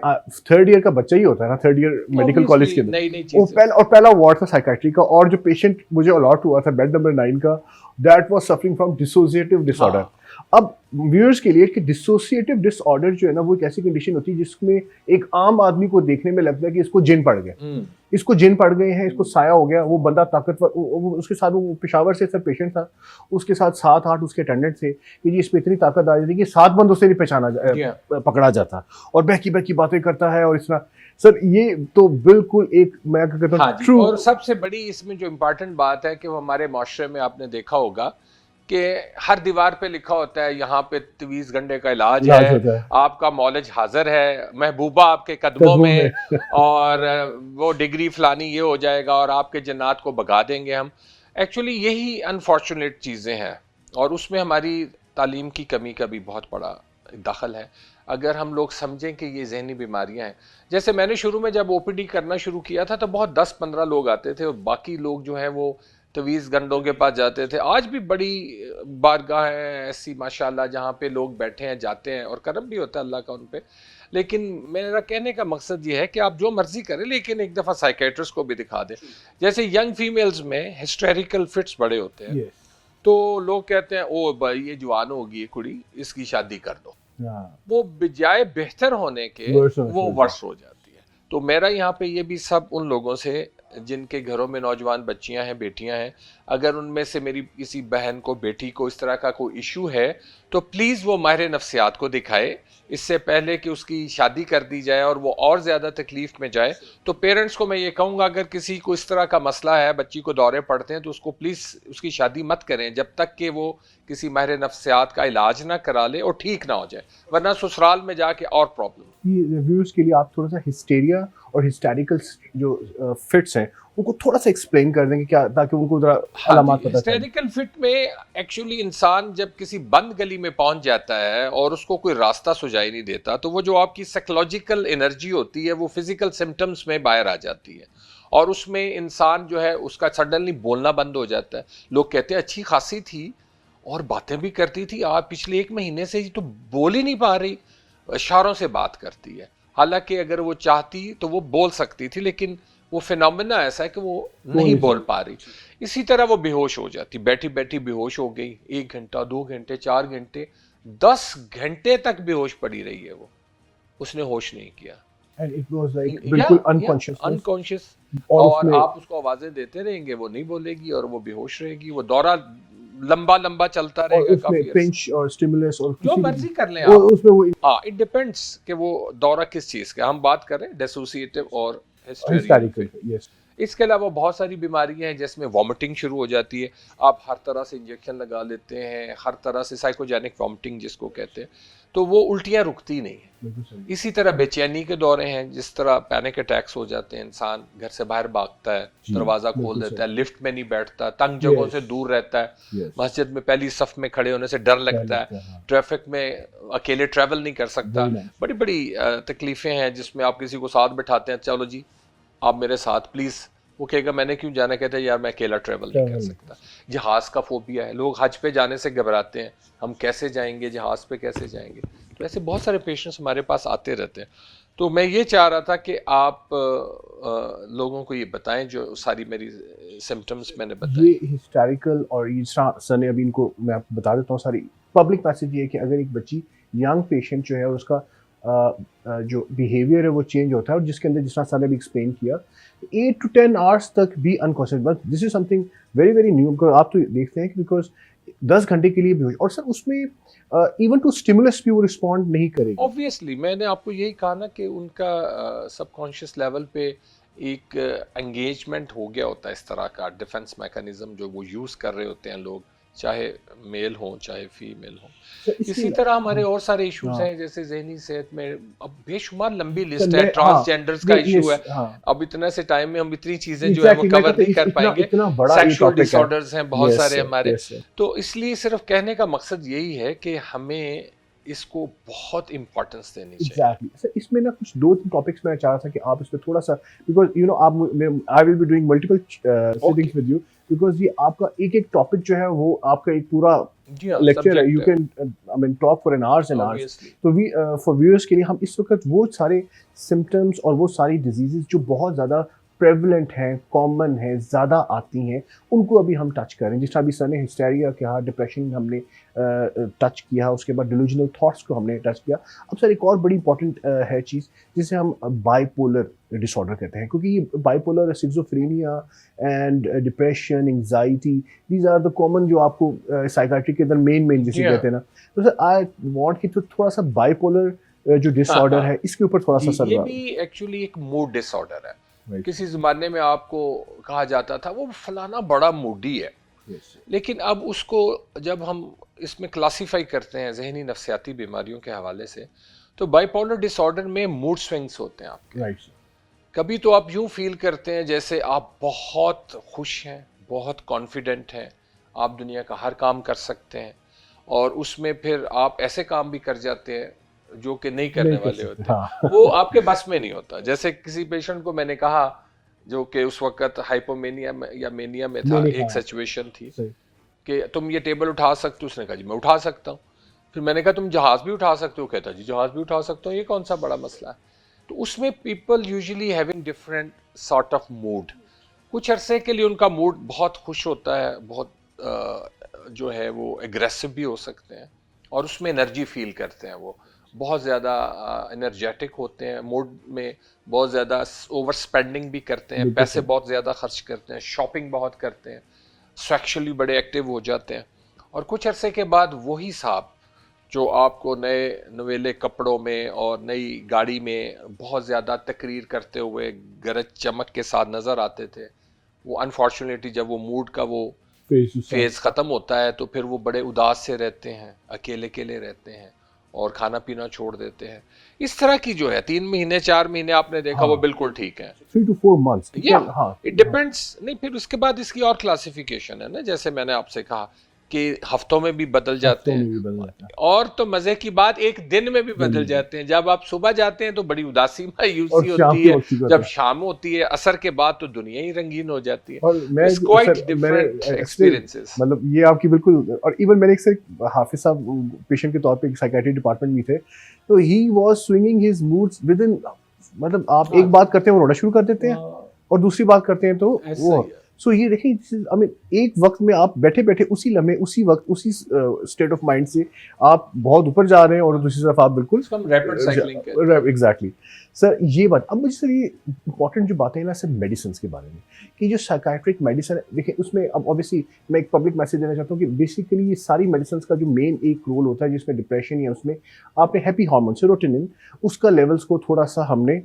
थर्ड ईयर का बच्चा ही होता है ना, थर्ड ईयर मेडिकल कॉलेज के अंदर, नई नई वो चीजें। पहला वार्ड था साइकाट्री का, और जो पेशेंट मुझे अलॉट हुआ था बेड नंबर 9 का, that was suffering from dissociative disorder. हाँ। अब व्यूअर्स के लिए कि डिसोसिएटिव डिसऑर्डर जो है ना वो एक ऐसी कंडीशन होती है जिसमें एक आम आदमी को देखने में लगता है कि इसको जिन पड़ गए, इसको जिन पड़ गए हैं, इसको साया हो गया। वो बंदा ताकतवर, उसके साथ वो पेशावर से सर पेशेंट था, उसके साथ 7-8 उसके अटेंडेंट थे कि जी इस पे इतनी ताकत आ जाती कि 7 बंदों से नहीं जी हाँ। पकड़ा जाता, और बहकी बातें करता है और इस तरह। सर ये तो बिल्कुल एक मैं कहता हाँ हूँ जी, ट्रू। और सबसे बड़ी इसमें जो इम्पोर्टेंट बात है कि वो हमारे माशरे में आपने देखा होगा कि हर दीवार पे लिखा होता है यहाँ पे 23 घंटे का इलाज इलाज है, होता है आपका मौलज हाजिर है, महबूबा आपके कदमों में, और वो डिग्री फलानी ये हो जाएगा और आपके जन्नात को भगा देंगे हम। एक्चुअली यही अनफॉर्चुनेट चीज़ें हैं, और उसमें हमारी तालीम की कमी का भी बहुत बड़ा दखल है। अगर हम लोग समझें कि ये जहनी बीमारियां हैं। जैसे मैंने शुरू में जब ओपीडी करना शुरू किया था तो बहुत 10-15 लोग आते थे और बाकी लोग जो हैं वो तवीज़ गंडों के पास जाते थे। आज भी बड़ी बारगाह है ऐसी माशाल्लाह जहाँ पे लोग बैठे हैं, जाते हैं और करम भी होता है अल्लाह का उन पे। लेकिन मेरा कहने का मकसद ये है कि आप जो मर्जी करें लेकिन एक दफ़ा साइकेट्रिस्ट को भी दिखा दें। जैसे यंग फीमेल्स में हिस्टेरिकल फिट्स बड़े होते हैं, Yes. तो लोग कहते हैं ओ भाई ये जवान होगी ये कुड़ी, इसकी शादी कर दो। हाँ, वो बजाय बेहतर होने के वर्ष हो वो जाती है। वर्ष हो जाती है। तो मेरा यहाँ पे ये भी सब उन लोगों से जिनके घरों में नौजवान बच्चियां हैं, बेटियां हैं, अगर उनमें से मेरी किसी बहन को, बेटी को इस तरह का कोई इशू है तो प्लीज़ वो माहिर नफ्सियात को दिखाए इससे पहले कि उसकी शादी कर दी जाए और वो और ज़्यादा तकलीफ में जाए। तो पेरेंट्स को मैं ये कहूँगा अगर किसी को इस तरह का मसला है, बच्ची को दौरे पड़ते हैं, तो उसको प्लीज़ उसकी शादी मत करें जब तक कि वो किसी माहिर नफ्सियात का इलाज ना करा ले और ठीक ना हो जाए, वरना ससुराल में जाके और प्रॉब्लम। ये रिव्यूज के लिए आप थोड़ा सा हिस्टेरिया और हिस्टेरिकल जो फिट्स हैं उनको थोड़ा सा एक्सप्लेन कर देंगे क्या, ताकि उनको जरा अलामत पता चले। हिस्टेरिकल फिट में एक्चुअली इंसान जब किसी बंद गली में पहुंच जाता है और उसको कोई रास्ता सुझाई नहीं देता, तो वो जो आपकी साइकोलॉजिकल एनर्जी होती है वो फिजिकल सिम्टम्स में बाहर आ जाती है और उसमें इंसान जो है उसका सडनली बोलना बंद हो जाता है। लोग कहते हैं अच्छी खासी थी और बातें भी करती थी, आप पिछले 1 महीने से ही तो बोल ही नहीं पा रही, इशारों से बात करती है। हालांकि अगर वो चाहती तो वो बोल सकती थी, लेकिन वो फिनोमेना ऐसा है कि वो नहीं बोल पा रही। इसी तरह वो बेहोश हो जाती, बैठी बैठी बेहोश हो गई, 1 घंटा 2 घंटे 4 घंटे 10 घंटे तक बेहोश पड़ी रही है वो, उसने होश नहीं किया। एंड इट वाज लाइक बिल्कुल अनकॉन्शियस। अनकॉन्शियस। और और उसमें आप उसको आवाजें देते रहेंगे वो नहीं बोलेगी और वो बेहोश रहेगी, वो दौरा लंबा लंबा चलता और रहेगा उसमें काफी अरसे। पिंच और स्टिमुलस और जो किसी मर्जी कर लें वो आप। उसमें वो हाँ, इट डिपेंड्स कि वो दौरा किस चीज का हम बात करें, डिसोसिएटिव और हिस्टेरियल। हिस्टेरिकल। यस। इसके अलावा बहुत सारी बीमारियां हैं जिसमें वॉमिटिंग शुरू हो जाती है, आप हर तरह से इंजेक्शन लगा लेते हैं, हर तरह से साइकोजेनिक वॉमिटिंग जिसको कहते हैं, तो वो उल्टियां रुकती नहीं है। बिल्कुल सही। इसी तरह बेचैनी के दौरे हैं, जिस तरह पैनिक अटैक्स हो जाते हैं, इंसान घर से बाहर भागता है, जी, दरवाजा बिल्कुल खोल देता सही। है, लिफ्ट में नहीं बैठता, तंग जगहों Yes. से दूर रहता है, यस। मस्जिद में पहली सफ में खड़े होने से डर लगता है, हाँ। ट्रैफिक में अकेले ट्रैवल नहीं कर सकता। Very nice. बड़ी बड़ी तकलीफें हैं जिसमें आप किसी को साथ बैठाते हैं, चलो जी आप मेरे साथ प्लीज, वो कहेगा मैंने क्यों जाना, कहता है यार मैं अकेला ट्रैवल नहीं कर सकता। जहाज का फोबिया है, लोग हज पे जाने से घबराते हैं, हम कैसे जाएंगे जहाज पे, कैसे जाएंगे। तो ऐसे बहुत सारे पेशेंट्स हमारे पास आते रहते हैं। तो मैं ये चाह रहा था कि आप लोगों को ये बताएं जो सारी मेरी सिम्टम्स मैंने बताए। ये हिस्टेरिकल और ये सर ने अभी इनको मैं आपको बता देता हूँ सारी पब्लिक मैसेज ये है कि अगर एक बच्ची यंग पेशेंट जो है उसका जो बिहेवियर है वो चेंज होता है और जिसके अंदर जिस तरह सर ने भी एक्सप्लेन किया 8 to 10 आवर्स तक भी unconscious, but this is something very very new. आप तो देखते हैं कि बिकॉज 10 घंटे के लिए भी, और सर उसमें इवन टू स्टिमुलस भी वो रिस्पॉन्ड नहीं करेगी। ऑब्वियसली मैंने आपको यही कहा ना कि उनका सबकॉन्शियस लेवल पे एक एंगेजमेंट हो गया होता है इस तरह का डिफेंस मैकेनिज्म जो वो यूज़ कर रहे होते हैं लोग, चाहे मेल हो चाहे फीमेल हो। इसी तरह हमारे और सारे इश्यूज हैं, जैसे जहनी सेहत में अब बेशुमार लंबी लिस्ट है, ट्रांसजेंडर्स का इशू है। अब इतने से टाइम में हम इतनी चीजें जो है वो कवर नहीं कर पाएंगे। सेक्सुअल डिसऑर्डर्स हैं बहुत सारे हमारे। तो इसलिए सिर्फ कहने का मकसद यही है कि हमें इसको बहुत इंपॉर्टेंस देनी चाहिए। एग्जैक्टली सर, इसमें ना कुछ 2-3 टॉपिक्स मैं चाह रहा था कि आप इस पे थोड़ा सा, बिकॉज यू नो आप I will be doing multiple sittings with you, because ये आपका एक एक टॉपिक जो है वो आपका एक पूरा लेक्चर है, you can I mean talk for an hours and hours. तो वी फॉर व्यूअर्स के लिए हम इस वक्त वो सारे सिम्टम्स और वो सारी डिजीजेस जो बहुत ज़्यादा प्रेवलेंट हैं, कॉमन हैं, ज़्यादा आती हैं, उनको अभी हम टच करें। जिस तरह अभी सर ने हिस्टेरिया कहा, डिप्रेशन हमने टच किया, उसके बाद डिल्यूजनल थॉट्स को हमने टच किया। अब सर एक और बड़ी इंपॉर्टेंट है चीज़ जिसे हम बाइपोलर डिसऑर्डर कहते हैं, क्योंकि ये bipolar, schizophrenia and depression, anxiety, these are the common जो आपको साइकाट्री के अंदर मेन जिसे कहते हैं ना। तो सर आई वांट कि तो थोड़ा सा बाइपोलर जो डिसऑर्डर है इसके ऊपर थोड़ा सा सर। ये भी एक्चुअली एक मूड डिसऑर्डर है। किसी ज़माने में आपको कहा जाता था वो फलाना बड़ा मूडी है, लेकिन अब उसको जब हम इसमें क्लासीफाई करते हैं जहनी नफ्सियाती बीमारियों के हवाले से, तो बाइपोलर डिसऑर्डर में मूड स्विंग्स होते हैं आपके। कभी तो आप यूं फील करते हैं जैसे आप बहुत खुश हैं, बहुत कॉन्फिडेंट हैं, आप दुनिया का हर काम कर सकते हैं, और उसमें फिर आप ऐसे काम भी कर जाते हैं जो कि नहीं करने नहीं कर वाले सकते, होते हाँ। हैं, वो आपके बस में नहीं होता। जैसे किसी पेशेंट को मैंने कहा जो कि उस वक्त हाइपोमेनिया में या मेनिया में था, मैंने एक हाँ सिचुएशन थी सही। कि तुम ये टेबल उठा सकते हो? उसने कहा जी मैं उठा सकता हूँ। फिर मैंने कहा तुम जहाज भी उठा सकते हो? कहता जी जहाज भी उठा सकता हूँ, ये कौन सा बड़ा मसला है। तो उसमें people usually having different sort of mood. कुछ अरसे के लिए उनका मूड बहुत खुश होता है, बहुत जो है वो एग्रेसिव भी हो सकते हैं और उसमें एनर्जी फील करते हैं, वो बहुत ज़्यादा एनर्जेटिक होते हैं मूड में, बहुत ज़्यादा ओवर स्पेंडिंग भी करते हैं, बिल्कुल पैसे सही। बहुत ज़्यादा खर्च करते हैं, शॉपिंग बहुत करते हैं, सेक्सुअली बड़े एक्टिव हो जाते हैं। और कुछ अरसे के बाद वही साहब जो आपको नए नवेले कपड़ों में और नई गाड़ी में बहुत ज़्यादा तकरीर करते हुए गरज चमक के साथ नज़र आते थे, वो अनफॉर्चुनेटली जब वो मूड का वो फेस टू फेज ख़त्म होता है तो फिर वो बड़े उदास से रहते हैं, अकेले अकेले रहते हैं और खाना पीना छोड़ देते हैं। इस तरह की जो है 3 महीने 4 महीने आपने देखा वो हाँ बिल्कुल ठीक है। 3 to 4 months या हाँ इट हाँ। डिपेंड्स। नहीं, फिर उसके बाद इसकी और क्लासिफिकेशन है ना, जैसे मैंने आपसे कहा कि हफ्तों में भी बदल जाते हफ्तों में हैं भी बदल जाता है। और तो मजे की बात एक दिन में भी दिन बदल में भी। जाते हैं। जब आप सुबह जाते हैं तो बड़ी उदासी और मायूसी शाम होती के है, वक्त की जब होता है। शाम होती है असर के बाद तो दुनिया ही रंगीन हो जाती है। और मैं इट्स क्वाइट सर मैंने डिफरेंट अक्सर एक्सपीरियंसेस। मतलब ये आपकी बिल्कुल। और इवन मैंने एक सर हाफिज साहब पेशेंट के तौर पे साइकेट्री डिपार्टमेंट में थे, तो he was swinging his moods with in, मतलब आप हाँ एक बात करते हैं वो रोना शुरू कर देते हैं हाँ, और दूसरी बात करते हैं तो ऐसा वो। ही है। सो ये देखिए आई मीन एक वक्त में आप बैठे बैठे उसी लम्हे उसी वक्त उसी स्टेट ऑफ माइंड से आप बहुत ऊपर जा रहे हैं और दूसरी तरफ आप बिल्कुल इसको हम रैपिड साइकिलिंग कहते हैं। एग्जैक्टली। सर ये बात अब मुझे सर ये इंपॉर्टेंट जो बातें हैं ना सर मेडिसिन के बारे में, कि जो साइकाइट्रिक मेडिसिन है देखिए उसमें अब ऑब्वियसली मैं एक पब्लिक मैसेज देना चाहता हूँ कि बेसिकली ये सारी मेडिसिन का जो मेन एक रोल होता है जिसमें डिप्रेशन या उसमें आपने हैप्पी हार्मोन सेरोटोनिन उसका लेवल्स को थोड़ा सा हमने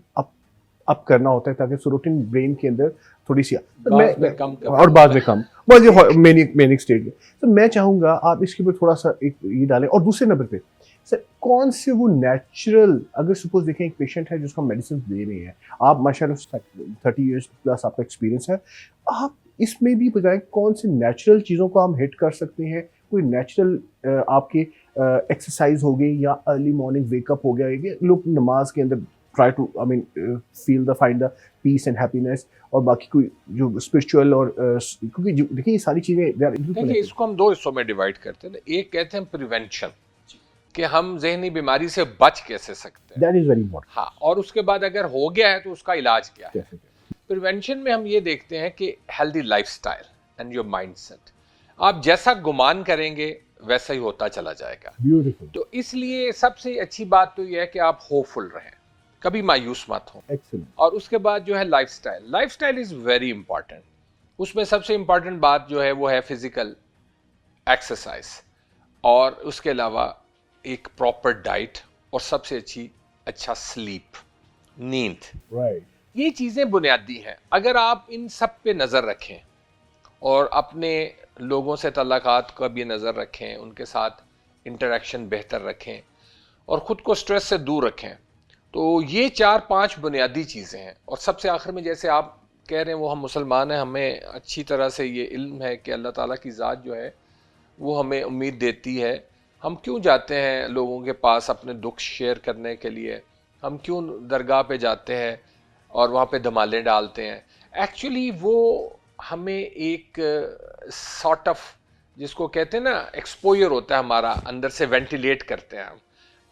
अप करना होता है ताकि सेरोटोनिन ब्रेन के अंदर थोड़ी सी बाद में कम करना और बाद होता में कम बस ये मेनिक स्टेज में। तो मैं चाहूँगा आप इसके ऊपर थोड़ा सा एक ये डालें। और दूसरे नंबर पे सर कौन से वो नेचुरल, अगर सपोज देखें एक पेशेंट है जिसको मेडिसिन दे रहे हैं, आप माशाल्लाह 30 इयर्स प्लस आपका एक्सपीरियंस है, आप इसमें भी बताएं कौन से नेचुरल चीज़ों को हम हिट कर सकते हैं। कोई नेचुरल आपके एक्सरसाइज हो गई या अर्ली मॉर्निंग वेकअप हो गया, ये लोग नमाज के अंदर try to I mean feel the find the peace and happiness, और बाकी कोई जो स्पिरिचुअल और क्योंकि देखिए ये सारी चीज़ें देखिए इसको हम दो हिस्सों में डिवाइड करते हैं ना। एक कहते हैं प्रिवेंशन, कि हम जहनी बीमारी से बच कैसे सकते हैं। That is very important. हाँ, और उसके बाद अगर हो गया है तो उसका इलाज क्या है। कैसे प्रिवेंशन में हम ये देखते हैं कि healthy lifestyle and your mindset, आप जैसा गुमान करेंगे वैसा ही होता चला जाएगा। ब्यूटीफुल तो इसलिए सबसे अच्छी बात तो यह है कि आप होपफुल रहें, कभी मायूस मत हो। एक्सीलेंट। और उसके बाद जो है lifestyle, lifestyle is very important. उसमें सबसे इंपॉर्टेंट बात जो है वो है फिजिकल एक्सरसाइज, और उसके अलावा एक प्रॉपर डाइट, और सबसे अच्छा स्लीप, नींद। राइट। ये चीज़ें बुनियादी हैं। अगर आप इन सब पे नज़र रखें और अपने लोगों से तल्लुकात का भी नज़र रखें, उनके साथ इंटरेक्शन बेहतर रखें और ख़ुद को स्ट्रेस से दूर रखें, तो ये 4-5 बुनियादी चीज़ें हैं। और सबसे आखिर में जैसे आप कह रहे हैं वो हम मुसलमान हैं, हमें अच्छी तरह से ये इल्म है कि अल्लाह ताला की ज़ात जो है वो हमें उम्मीद देती है। हम क्यों जाते हैं लोगों के पास अपने दुख शेयर करने के लिए, हम क्यों दरगाह पे जाते हैं और वहाँ पे धमालें डालते हैं। एक्चुअली वो हमें एक सॉर्ट ऑफ, जिसको कहते हैं ना, एक्सपोजर होता है हमारा, अंदर से वेंटिलेट करते हैं हम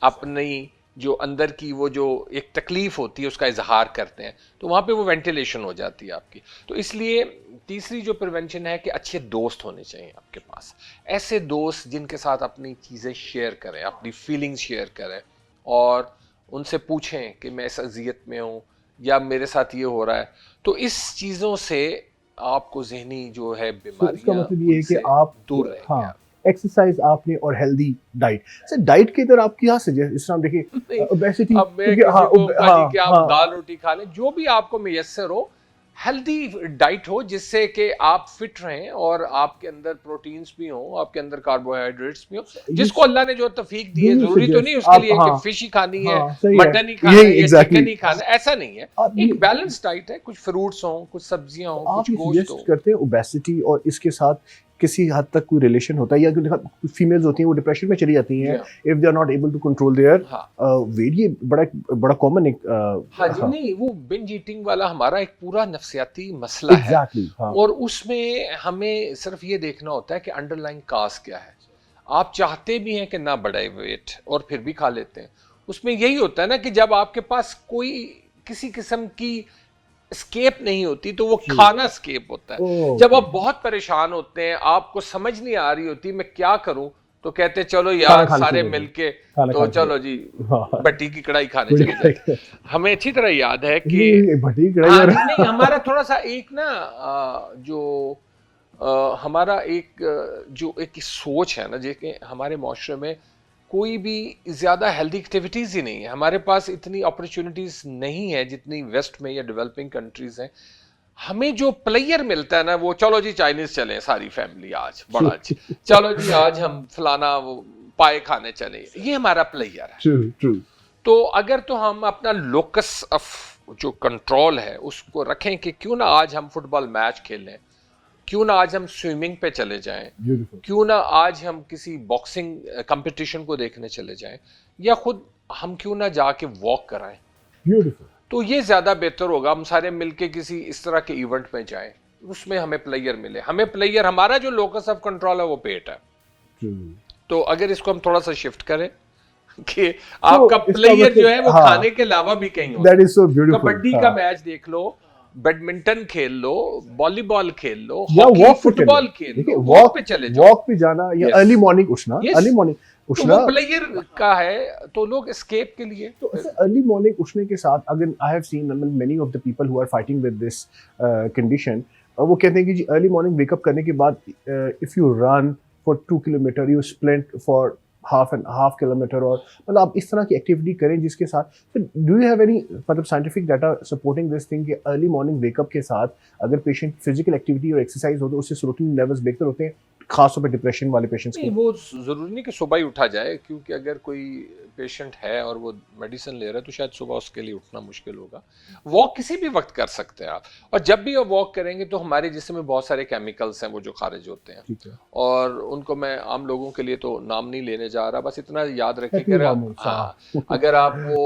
अपनी जो अंदर की वो जो एक तकलीफ होती है उसका इजहार करते हैं, तो वहाँ पे वो वेंटिलेशन हो जाती है आपकी। तो इसलिए तीसरी जो प्रिवेंशन है कि अच्छे दोस्त होने चाहिए आपके पास, ऐसे दोस्त जिनके साथ अपनी चीज़ें शेयर करें, अपनी फीलिंग्स शेयर करें और उनसे पूछें कि मैं इस अजियत में हूँ या मेरे साथ ये हो रहा है। तो इस चीज़ों से आपको ज़हनी जो है तो इसका बीमारियां मतलब ये है कि उनसे आप दूर रहेंगे हाँ आप। एक्सरसाइज आपने और हेल्दी डाइट। सर डाइट के इधर आप क्या सजेस्ट, इस तरह देखिए नहीं, ओबेसिटी अब मैं क्योंकि किसी को कहा कि आप हाँ दाल रोटी खा लें, जो भी आपको मैसर हो, हेल्दी डाइट हो जिससे कि आप फिट रहें और आपके अंदर प्रोटीन्स भी हों, आपके अंदर कार्बोहाइड्रेट्स भी हों, जिसको अल्लाह ने जो तौफीक दी है। यही जरूरी तो नहीं सजेस्ट उसके आप लिए कि हाँ फिश ही खानी है, हाँ सही है, मटन ही खाना यही है या एग्जैक्टली चिकन ही खाना है, ऐसा नहीं है। आप ये एक बैलेंस डाइट है, कुछ फ्रूट्स हों, कुछ सब्जियां हों, आप कुछ ये गोश्त सजेस्ट हो। करते हैं ओबेसिटी और इसके साथ किसी हद तक कोई रिलेशन होता है, या फीमेल्स होती हैं वो डिप्रेशन में चली जाती हैं if they are not able to control their weight. ये बड़ा कॉमन एक हाँ जी, नहीं वो बिंज ईटिंग वाला हमारा एक पूरा नफ्सियाती मसला exactly, है। और उसमें हमें सिर्फ ये देखना होता है कि अंडरलाइन काज क्या है। आप चाहते भी हैं कि ना बढ़े वेट और फिर भी खा लेते हैं। उसमें यही होता है ना कि जब आपके पास कोई किसी किस्म की स्केप नहीं होती तो वो खाना स्केप होता है। जब आप बहुत परेशान होते हैं, आपको समझ नहीं आ रही होती मैं क्या करूं, तो कहते चलो यार सारे मिलके तो चलो जी भट्टी की कढ़ाई खाने चले जाते। हमें अच्छी तरह याद है कि भट्टी की कढ़ाई नहीं हमारा थोड़ा सा एक ना जो हमारा एक जो एक सोच है ना, जो हमारे माशरे में कोई भी ज्यादा हेल्दी एक्टिविटीज ही नहीं है। हमारे पास इतनी अपॉर्चुनिटीज नहीं है जितनी वेस्ट में या डेवलपिंग कंट्रीज हैं। हमें जो प्लेयर मिलता है ना, वो चलो जी चाइनीज चले सारी फैमिली आज बड़ा अच्छी, चलो जी आज हम फलाना वो पाए खाने चले, ये हमारा प्लेयर है। true, true. तो अगर तो हम अपना लोकस ऑफ जो कंट्रोल है उसको रखें कि क्यों ना आज हम फुटबॉल मैच खेलें, क्यों ना आज हम स्विमिंग पे चले जाएं, क्यों ना आज हम किसी बॉक्सिंग कंपटीशन को देखने चले जाएं, या खुद हम क्यों ना जाके वॉक कराएं। Beautiful. तो ये ज्यादा बेहतर होगा। हम सारे मिलके किसी इस तरह के इवेंट में जाएं, उसमें हमें प्लेयर मिले। हमें प्लेयर, हमारा जो लोकस ऑफ कंट्रोल है वो पेट है। तो अगर इसको हम थोड़ा सा शिफ्ट करें कि आपका प्लेयर जो है वो खाने के अलावा भी कहीं हो। कबड्डी का मैच देख लो, बैडमिंटन खेल लो, वॉलीबॉल खेल लो, हॉकी फुटबॉल खेल लो, वॉक पे चले जाओ, वॉक पे जाना, या अर्ली मॉर्निंग उठना, अर्ली मॉर्निंग उठना, तो वो प्लेयर का है। तो लोग एस्केप के लिए तो अर्ली मॉर्निंग उठने के साथ, अगर I have seen many of the people who are fighting with this condition, वो कहते हैं कि जी अर्ली मॉर्निंग वेकअप करने के बाद if you run for 2 kilometre, you splint for half kilometre, और मतलब आप इस तरह की एक्टिविटी करें जिसके साथ। डू यू हैव एनी मतलब scientific data supporting this thing कि अर्ली मॉर्निंग वेकअप के साथ अगर पेशेंट फिजिकल एक्टिविटी और एक्सरसाइज हो तो उससे सेरोटोनिन लेवल्स बेहतर होते हैं, खासतौर पर डिप्रेशन वाले पेशेंट्स को? वो जरूरी नहीं कि सुबह ही उठा जाए, क्योंकि अगर कोई पेशेंट है और वो मेडिसिन ले रहा है तो शायद सुबह उसके लिए उठना मुश्किल होगा। वॉक किसी भी वक्त कर सकते हैं आप, और जब भी वो वॉक करेंगे तो हमारे जिस्म में बहुत सारे केमिकल्स हैं वो जो खारिज होते हैं, और उनको मैं आम लोगों के लिए तो नाम नहीं लेने जा रहा, बस इतना याद रखें कि अगर आप वो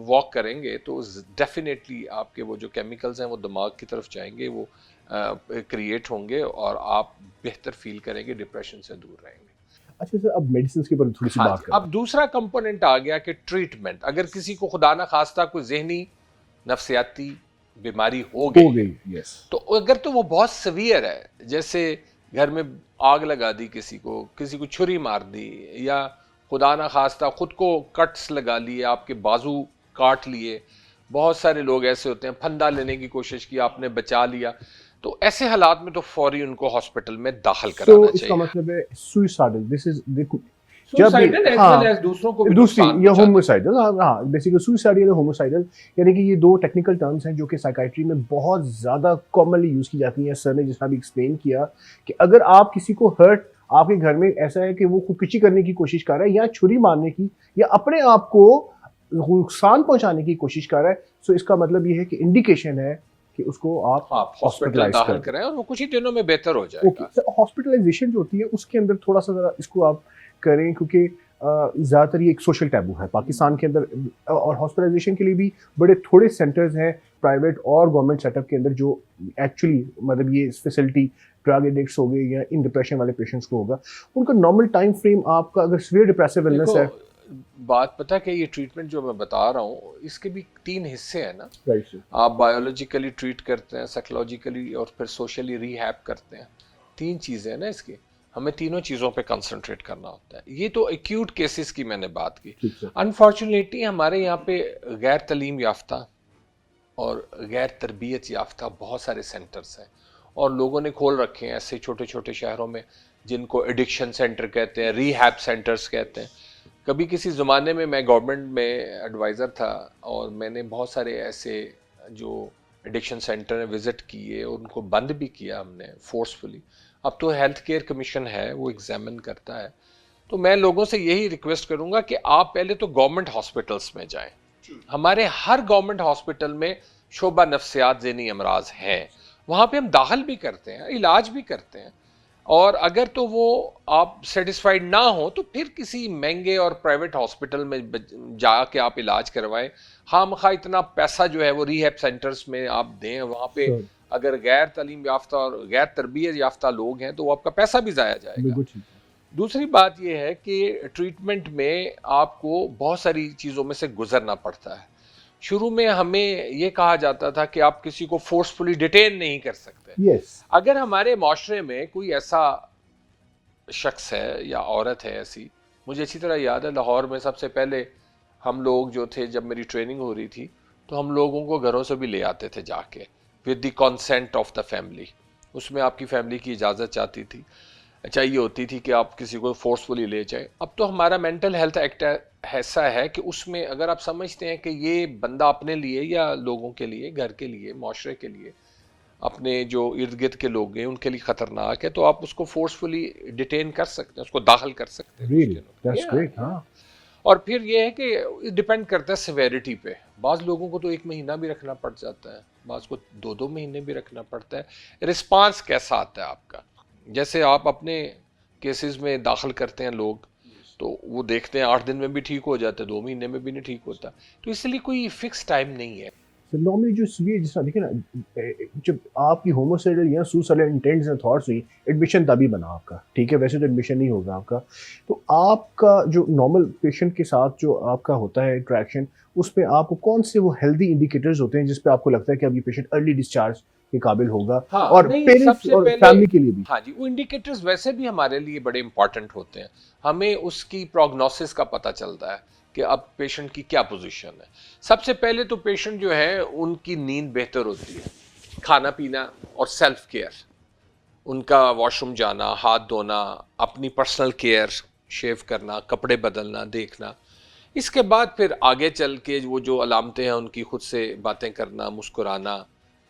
वॉक करेंगे तो डेफिनेटली आपके वो जो केमिकल्स हैं वो दिमाग की तरफ जाएंगे, वो क्रिएट होंगे और आप बेहतर फील करेंगे, डिप्रेशन से दूर रहेंगे। अच्छा सर, अब मेडिसिन के बारे में थोड़ी सी बात करें। अब दूसरा कंपोनेंट आ गया कि ट्रीटमेंट। अगर किसी को खुदा ना खास्ता कोई ज़हनी नफ्सियाती बीमारी हो गई yes. तो अगर तो वो बहुत सीवियर है, जैसे घर में आग लगा दी, किसी को छुरी मार दी, या खुदा ना खास्ता खुद को कट्स लगा लिए, आपके बाजू काट लिए, बहुत सारे लोग ऐसे होते हैं, फंदा लेने की कोशिश की, आपने बचा लिया, तो ऐसे हालात में तो फौरी उनको हॉस्पिटल में दाखिल कराना चाहिए। इसका मतलब है suicidal, this is suicidal as well as दूसरों को भी नुकसान, या होमिसाइडल। हाँ, बेसिकली सुसाइडल या होमिसाइडल, यानी कि ये दो टेक्निकल टर्म्स हैं जो कि साइकाइट्री में बहुत ज़्यादा कॉमनली यूज़ की जाती हैं। सर ने जिस तरह भी एक्सप्लेन किया कि अगर आप किसी को हर्ट, आपके घर में ऐसा है कि वो खुदकुशी करने की कोशिश कर रहा है, या छुरी मारने की, या अपने आप को नुकसान पहुंचाने की कोशिश कर रहा है, सो इसका मतलब ये है कि इंडिकेशन है कि उसको आप हॉस्पिटल दाखिल कराएं और वो कुछ ही दिनों में बेहतर हो जाएगा। हॉस्पिटलाइजेशन जो होती है उसके अंदर थोड़ा सा जरा इसको आप करें, क्योंकि ज़्यादातर ये एक सोशल टैबू है पाकिस्तान के अंदर, और हॉस्पिटलाइजेशन के लिए भी बड़े थोड़े सेंटर्स हैं प्राइवेट और गवर्नमेंट सेटअप के अंदर जो एक्चुअली मतलब ये फैसिलिटी ड्रग एडिक्ट्स हो गए या इन डिप्रेशन वाले पेशेंट्स को होगा। उनका नॉर्मल टाइम फ्रेम आपका, अगर सीवियर डिप्रेसिव इलनेस है, बात पता है कि ये ट्रीटमेंट जो मैं बता रहा हूँ इसके भी 3 हिस्से हैं ना। आप बायोलॉजिकली ट्रीट करते हैं, साइकोलॉजिकली और फिर सोशली रिहैब करते हैं। 3 चीज़ें हैं ना इसकी, हमें तीनों चीज़ों पे कंसंट्रेट करना होता है। ये तो एक्यूट केसेस की मैंने बात की। अनफॉर्चुनेटली हमारे यहाँ पे गैर तलीम याफ्ता और गैर तरबियत याफ्ता बहुत सारे सेंटर्स हैं, और लोगों ने खोल रखे हैं ऐसे छोटे छोटे शहरों में जिनको एडिक्शन सेंटर कहते हैं, रिहैब सेंटर्स कहते हैं। कभी किसी ज़माने में मैं गवर्नमेंट में एडवाइज़र था और मैंने बहुत सारे ऐसे जो एडिक्शन सेंटर हैं विज़िट किए, उनको बंद भी किया हमने फोर्सफुली। अब तो हेल्थ केयर कमीशन है, वो एग्जामिन करता है। तो मैं लोगों से यही रिक्वेस्ट करूंगा कि आप पहले तो गवर्नमेंट हॉस्पिटल्स में जाएं। हमारे हर गवर्नमेंट हॉस्पिटल में शोबा नफ्सियात ज़हनी अमराज हैं, वहाँ पे हम दाखिल भी करते हैं, इलाज भी करते हैं। और अगर तो वो आप सेटिस्फाइड ना हो तो फिर किसी महंगे और प्राइवेट हॉस्पिटल में जाके आप इलाज करवाएं। खामखा इतना पैसा जो है वो रिहैब सेंटर्स में आप दें, वहाँ पे Sure, अगर गैर तालीम याफ्ता और गैर तरबियत याफ्ता लोग हैं तो वो आपका पैसा भी ज़ाया जाएगा। बिल्कुल ठीक है। दूसरी बात ये है कि ट्रीटमेंट में आपको बहुत सारी चीज़ों में से गुजरना पड़ता है। शुरू में हमें ये कहा जाता था कि आप किसी को फोर्सफुली डिटेन नहीं कर सकते। यस, अगर हमारे माशरे में कोई ऐसा शख्स है या औरत है ऐसी, मुझे अच्छी तरह याद है लाहौर में सबसे पहले हम लोग जो थे, जब मेरी ट्रेनिंग हो रही थी तो हम लोगों को घरों से भी ले आते थे जाके, with the consent of the family. उसमें आपकी फैमिली की इजाज़त चाहती थी, चाहिए होती थी कि आप किसी को फोर्सफुली ले जाएं। अब तो हमारा मेंटल हेल्थ एक्ट ऐसा है कि उसमें अगर आप समझते हैं कि ये बंदा अपने लिए या लोगों के लिए, घर के लिए, माशरे के लिए, अपने जो इर्द गिर्द के लोग हैं उनके लिए खतरनाक है, तो आप उसको फोर्सफुली डिटेन कर सकते हैं, उसको दाखिल कर सकते हैं कुछ रियली दिनों दैट्स Yeah, ग्रेट। yeah. हाँ, और फिर ये है कि डिपेंड करता है सिवेरिटी पे। बाज़ लोगों को तो 1 महीना भी रखना पड़ जाता है, बाज़ को 2-2 महीने भी रखना पड़ता है। रिस्पांस कैसा आता है आपका, जैसे आप अपने केसेस में दाखिल करते हैं लोग, तो वो देखते हैं 8 दिन में भी ठीक हो जाते हैं, 2 महीने में भी नहीं ठीक होता, तो इसलिए कोई फिक्स टाइम नहीं है। तो नॉर्मली जो ये जिस तरह देखिए ना, जब आपकी होमोसाइडल या सुसाइडल इंटेंट्स एंड थॉट्स हुई, एडमिशन तभी बना आपका, ठीक है, वैसे तो एडमिशन नहीं होगा आपका। तो आपका जो नॉर्मल पेशेंट के साथ जो आपका होता है इंटरेक्शन, उसमें आपको कौन से वो हेल्दी इंडिकेटर्स होते हैं जिस पे आपको लगता है कि अब ये पेशेंट अर्ली डिस्चार्ज के काबिल होगा, हाँ, और नहीं, पेरेंट्स सबसे और पहले फैमिली के लिए भी? हाँ जी, वो इंडिकेटर्स वैसे भी हमारे लिए बड़े इंपॉर्टेंट होते हैं। हमें उसकी प्रोग्नोसिस का पता चलता है कि अब पेशेंट की क्या पोजीशन है। सबसे पहले तो पेशेंट जो है उनकी नींद बेहतर होती है, खाना पीना और सेल्फ केयर, उनका वॉशरूम जाना, हाथ धोना, अपनी पर्सनल केयर, शेव करना, कपड़े बदलना, देखना। इसके बाद फिर आगे चल के वो जो अलामतें हैं उनकी, खुद से बातें करना, मुस्कुराना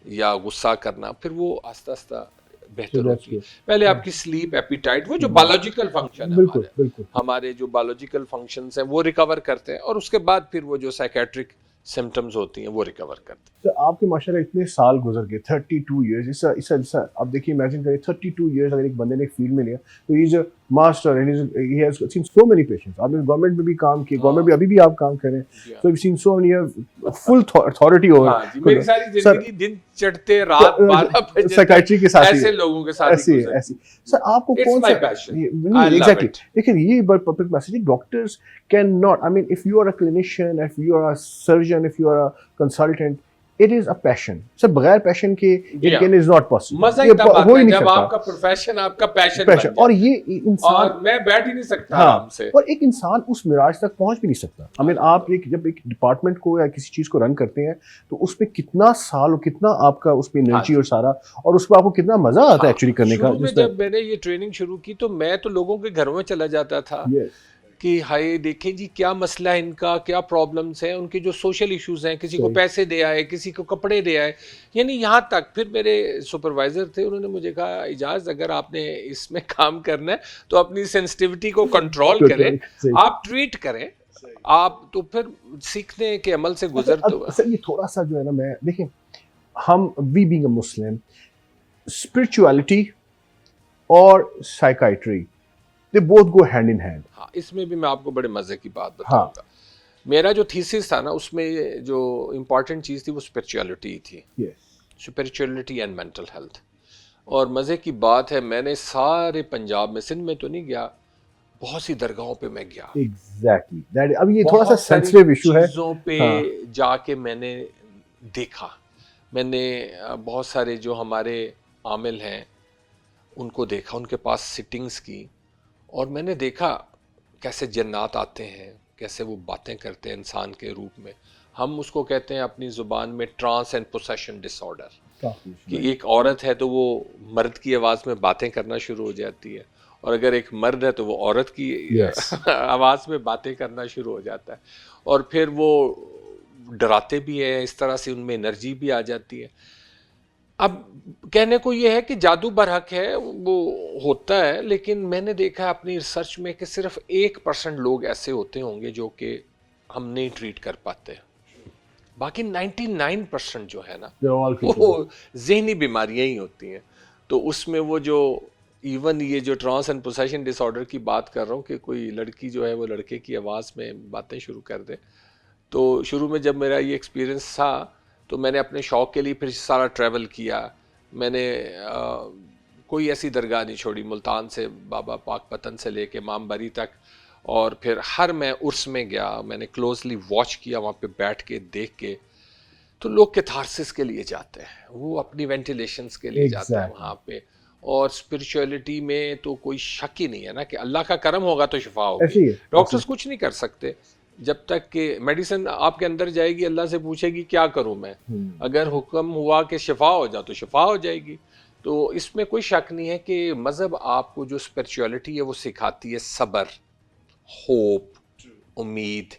या गुस्सा करना, फिर वो आस्ता आस्ता सो बेहतर दैट्स होती है। गुड। पहले आपकी स्लीप, एपिटाइट, वो जो बायोलॉजिकल फंक्शन है बिल्कुल हमारे बिल्कुल। हमारे जो बायोलॉजिकल फंक्शंस हैं वो रिकवर करते हैं, और उसके बाद फिर वो जो साइकेट्रिक सिम्टम्स होती हैं वो रिकवर करते हैं। तो आपके माशाल्लाह इतने साल गुजर गए, 32 इयर्स, इससे अब देखिए, इमेजिन करिए 32 इयर्स अगर एक बंदे ने एक फील्ड में लिया, तो he is a master and he has seen so many patients. आपने गवर्नमेंट में भी काम किया, गवर्नमेंट में अभी भी आप काम कर रहे हैं, Yeah. So you seen so many full authority हाँ जी, मेरी ओवर। सारी सर, जिंदगी दिन चढ़ते रात 12 बजे साइकाइट्री के साथ ही ऐसे लोगों के साथ ऐसी ही गुजरती ऐसी। सर आपको है। It's कौन my सा passion. I नहीं love एग्जैक्टली it. देखिए, ये बड़ा public message, doctors can not, I mean if you are a clinician, if you are a surgeon, if you are a consultant, it is a passion. Sir बगैर passion के it Yeah. Can is not possible, मजा ये ही तब आता हो ही है नहीं जब सकता। आपका प्रोफेशन आपका पैशन पैशन, बन और जाए, ये इंसान, और मैं बैठ ही नहीं सकता आराम हाँ, से। और एक इंसान उस मिराज तक पहुंच भी नहीं सकता। आई मीन आप जब एक डिपार्टमेंट को या किसी चीज को रन करते हैं, तो उसमें कितना साल और कितना आपका उसमें एनर्जी और सारा, और उसमें आपको कितना मजा आता है एक्चुअली करने का। शुरू में जब मैंने ये ट्रेनिंग शुरू की तो मैं तो लोगों के घरों में चला जाता था कि हाय देखें जी क्या मसला है इनका, क्या प्रॉब्लम्स हैं, उनके जो सोशल इश्यूज हैं, किसी को पैसे दे आए, किसी को कपड़े दे आए, यानी यहाँ तक। फिर मेरे सुपरवाइजर थे, उन्होंने मुझे कहा इजाज अगर आपने इसमें काम करना है तो अपनी सेंसिटिविटी को कंट्रोल करें, आप ट्रीट करें, आप तो फिर सीखने के अमल से गुजरते हुए। सर ये थोड़ा सा जो है ना, मैं देखिए, हम we being a Muslim, spirituality और psychiatry, they both go hand in hand. हाँ, इसमें भी मैं आपको बड़े मजे की बात बताऊंगा। मेरा जो थीसिस था ना, उसमें जो इम्पोर्टेंट चीज़ थी वो स्पिरिचुअलिटी थी, स्पिरिचुअलिटी एंड मेंटल हेल्थ। और मज़े की बात है, मैंने सारे पंजाब में, सिंध में तो नहीं गया, बहुत सी दरगाहों पे मैं गया। एग्जैक्टली दैट, अब ये थोड़ा सा सेंसिटिव इशू है। चीज़ों पे जाके मैंने देखा, मैंने बहुत सारे जो हमारे आमिल हैं उनको देखा, उनके पास सिटिंग्स की, और मैंने देखा कैसे जन्नात आते हैं, कैसे वो बातें करते हैं इंसान के रूप में। हम उसको कहते हैं अपनी ज़ुबान में ट्रांस एंड पोसेशन डिसऑर्डर, कि एक औरत है तो वो मर्द की आवाज़ में बातें करना शुरू हो जाती है, और अगर एक मर्द है तो वो औरत की आवाज़ में बातें करना शुरू हो जाता है, और फिर वो डराते भी हैं, इस तरह से उनमें एनर्जी भी आ जाती है। अब कहने को ये है कि जादू बरहक है, वो होता है, लेकिन मैंने देखा अपनी रिसर्च में कि सिर्फ 1% लोग ऐसे होते होंगे जो कि हम नहीं ट्रीट कर पाते, बाकी 99% जो है ना वो जहनी बीमारियां ही होती हैं। तो उसमें वो जो इवन ये जो ट्रांस एंड पोसेशन डिसऑर्डर की बात कर रहा हूँ कि कोई लड़की जो है वो लड़के की आवाज़ में बातें शुरू कर दे, तो शुरू में जब मेरा ये एक्सपीरियंस था तो मैंने अपने शौक़ के लिए फिर सारा ट्रैवल किया। मैंने कोई ऐसी दरगाह नहीं छोड़ी, मुल्तान से बाबा पाकपतन से लेके इमामबाड़ी तक, और फिर हर मैं उर्स में गया, मैंने क्लोजली वॉच किया वहाँ पे बैठ के देख के। तो लोग कैथारसिस के लिए जाते हैं, वो अपनी वेंटिलेशंस के लिए जाते हैं वहाँ पे। और स्पिरिचुअलिटी में तो कोई शक ही नहीं है ना कि अल्लाह का करम होगा तो शिफा होगी। डॉक्टर्स कुछ नहीं कर सकते जब तक कि मेडिसिन आपके अंदर जाएगी, अल्लाह से पूछेगी क्या करूं मैं, अगर हुक्म हुआ कि शिफा हो जा तो शिफा हो जाएगी। तो इसमें कोई शक नहीं है कि मज़हब आपको जो स्पिरिचुअलिटी है वो सिखाती है सब्र, होप, उम्मीद।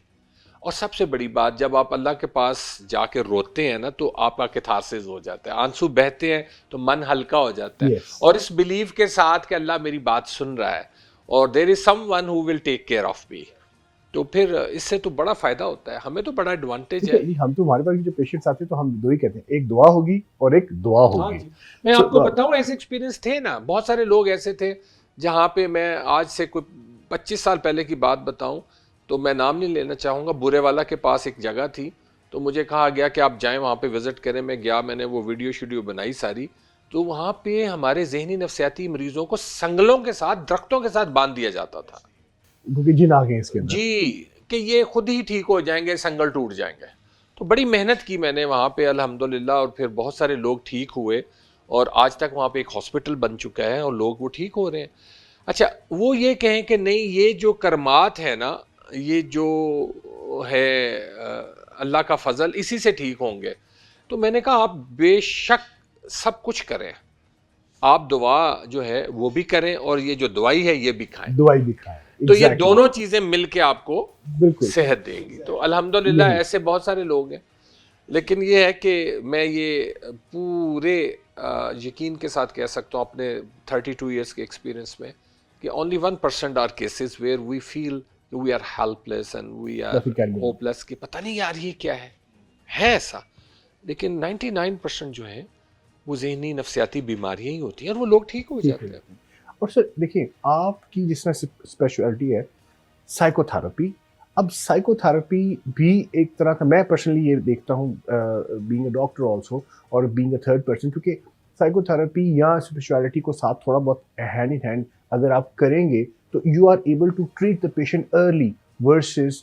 और सबसे बड़ी बात, जब आप अल्लाह के पास जाके रोते हैं ना तो आपका कैथारसिस हो जाता है, आंसू बहते हैं तो मन हल्का हो जाता है। और इस बिलीव के साथ कि अल्लाह मेरी बात सुन रहा है और there is someone who will take care of me, तो फिर इससे तो बड़ा फायदा होता है, हमें तो बड़ा एडवांटेज है। हम तो हमारे पास जो पेशेंट्स आते हैं तो हम दो ही कहते हैं, एक दुआ होगी और एक दुआ होगी। मैं आपको बताऊं ऐसे एक्सपीरियंस थे ना, बहुत सारे लोग ऐसे थे जहाँ पे मैं आज से कोई 25 साल पहले की बात बताऊं तो मैं नाम नहीं लेना चाहूँगा, बुरे वाला के पास एक जगह थी तो मुझे कहा गया कि आप जाएं वहाँ पे विज़िट करें। मैं गया, मैंने वो वीडियो बनाई सारी, तो वहाँ पे हमारे जहनी नफ्सियाती मरीजों को संगलों के साथ, दरख्तों के साथ बांध दिया जाता था, क्योंकि जिन आ गए इसके अंदर जी, कि ये खुद ही ठीक हो जाएंगे, संगल टूट जाएंगे। तो बड़ी मेहनत की मैंने वहाँ पे अल्हम्दुलिल्लाह, और फिर बहुत सारे लोग ठीक हुए और आज तक वहाँ पे एक हॉस्पिटल बन चुका है और लोग वो ठीक हो रहे हैं। अच्छा, वो ये कहें कि नहीं ये जो करमात है ना, ये जो है अल्लाह का फजल, इसी से ठीक होंगे, तो मैंने कहा आप बेशक सब कुछ करें, आप दुआ जो है वो भी करें और ये जो दवाई है ये भी खाएं, दवाई भी खाएं। तो ये दोनों चीजें मिलके आपको सेहत देंगी। तो अल्हम्दुलिल्लाह ऐसे बहुत सारे लोग हैं, लेकिन ये है कि मैं ये पूरे यकीन के साथ कह सकता हूँ अपने 32 इयर्स के एक्सपीरियंस में कि only 1% are cases where we feel we are helpless and we are hopeless, कि पता नहीं यार ये क्या है ऐसा। लेकिन 99% जो है वो ज़हनी नफ्सियाती बीमारियां ही होती हैं और वो लोग ठीक हो जाते हैं। और सर देखिए, आपकी जिस तरह से स्पेशलिटी है साइकोथेरेपी, अब साइकोथेरेपी भी एक तरह का, मैं पर्सनली ये देखता हूँ बीइंग अ डॉक्टर आल्सो और बीइंग अ थर्ड पर्सन, क्योंकि साइकोथेरेपी या स्पिरिचुअलिटी को साथ थोड़ा बहुत हैंड इन हैंड अगर आप करेंगे तो you are able to treat the patient early versus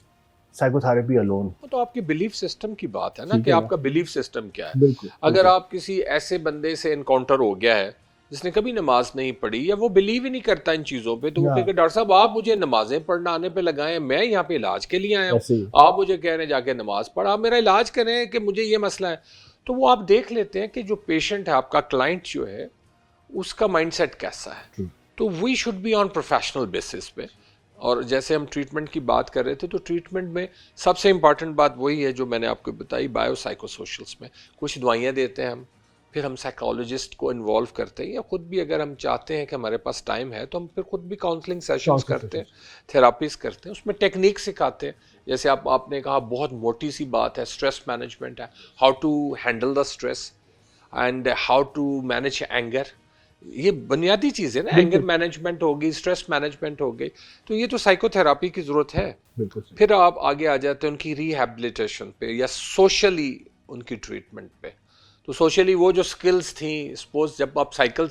psychotherapy alone. तो आपके बिलीफ सिस्टम की बात है ना कि आपका बिलीफ सिस्टम क्या है। बिल्कुल, अगर आप किसी ऐसे बंदे से इनकाउंटर हो गया है जिसने कभी नमाज नहीं पढ़ी या वो बिलीव ही नहीं करता इन चीज़ों पे, तो वो कहेगा डॉक्टर साहब आप मुझे नमाजें पढ़ना आने पे लगाएं, मैं यहाँ पे इलाज के लिए आया हूँ, आप मुझे कह रहे हैं जाके नमाज पढ़, आप मेरा इलाज करें कि मुझे ये मसला है। तो वो आप देख लेते हैं कि जो पेशेंट है, आपका क्लाइंट जो है, उसका माइंडसेट कैसा है। तो we should be on professional basis पे। और जैसे हम ट्रीटमेंट की बात कर रहे थे, तो ट्रीटमेंट में सबसे इम्पॉर्टेंट बात वही है जो मैंने आपको बताई, बायोसाइकोसोशल्स में कुछ दवाइयाँ देते हैं हम, फिर हम साइकोलॉजिस्ट को इन्वॉल्व करते हैं, या खुद भी अगर हम चाहते हैं कि हमारे पास टाइम है तो हम फिर खुद भी काउंसलिंग सेशंस करते हैं, थेरापीज करते हैं, उसमें टेक्निक सिखाते हैं। जैसे आपने कहा बहुत मोटी सी बात है, स्ट्रेस मैनेजमेंट है, how to handle the stress and how to manage anger, ये बुनियादी चीज़ है ना, एंगर मैनेजमेंट होगी, स्ट्रेस मैनेजमेंट हो गई, तो ये तो साइकोथेरापी की ज़रूरत है। फिर आप आगे आ जाते हैं उनकी रिहैबिलिटेशन पे या सोशली उनकी ट्रीटमेंट पे। तो सोशली वो जो स्किल्स थी, सपोज जब आप साइकिल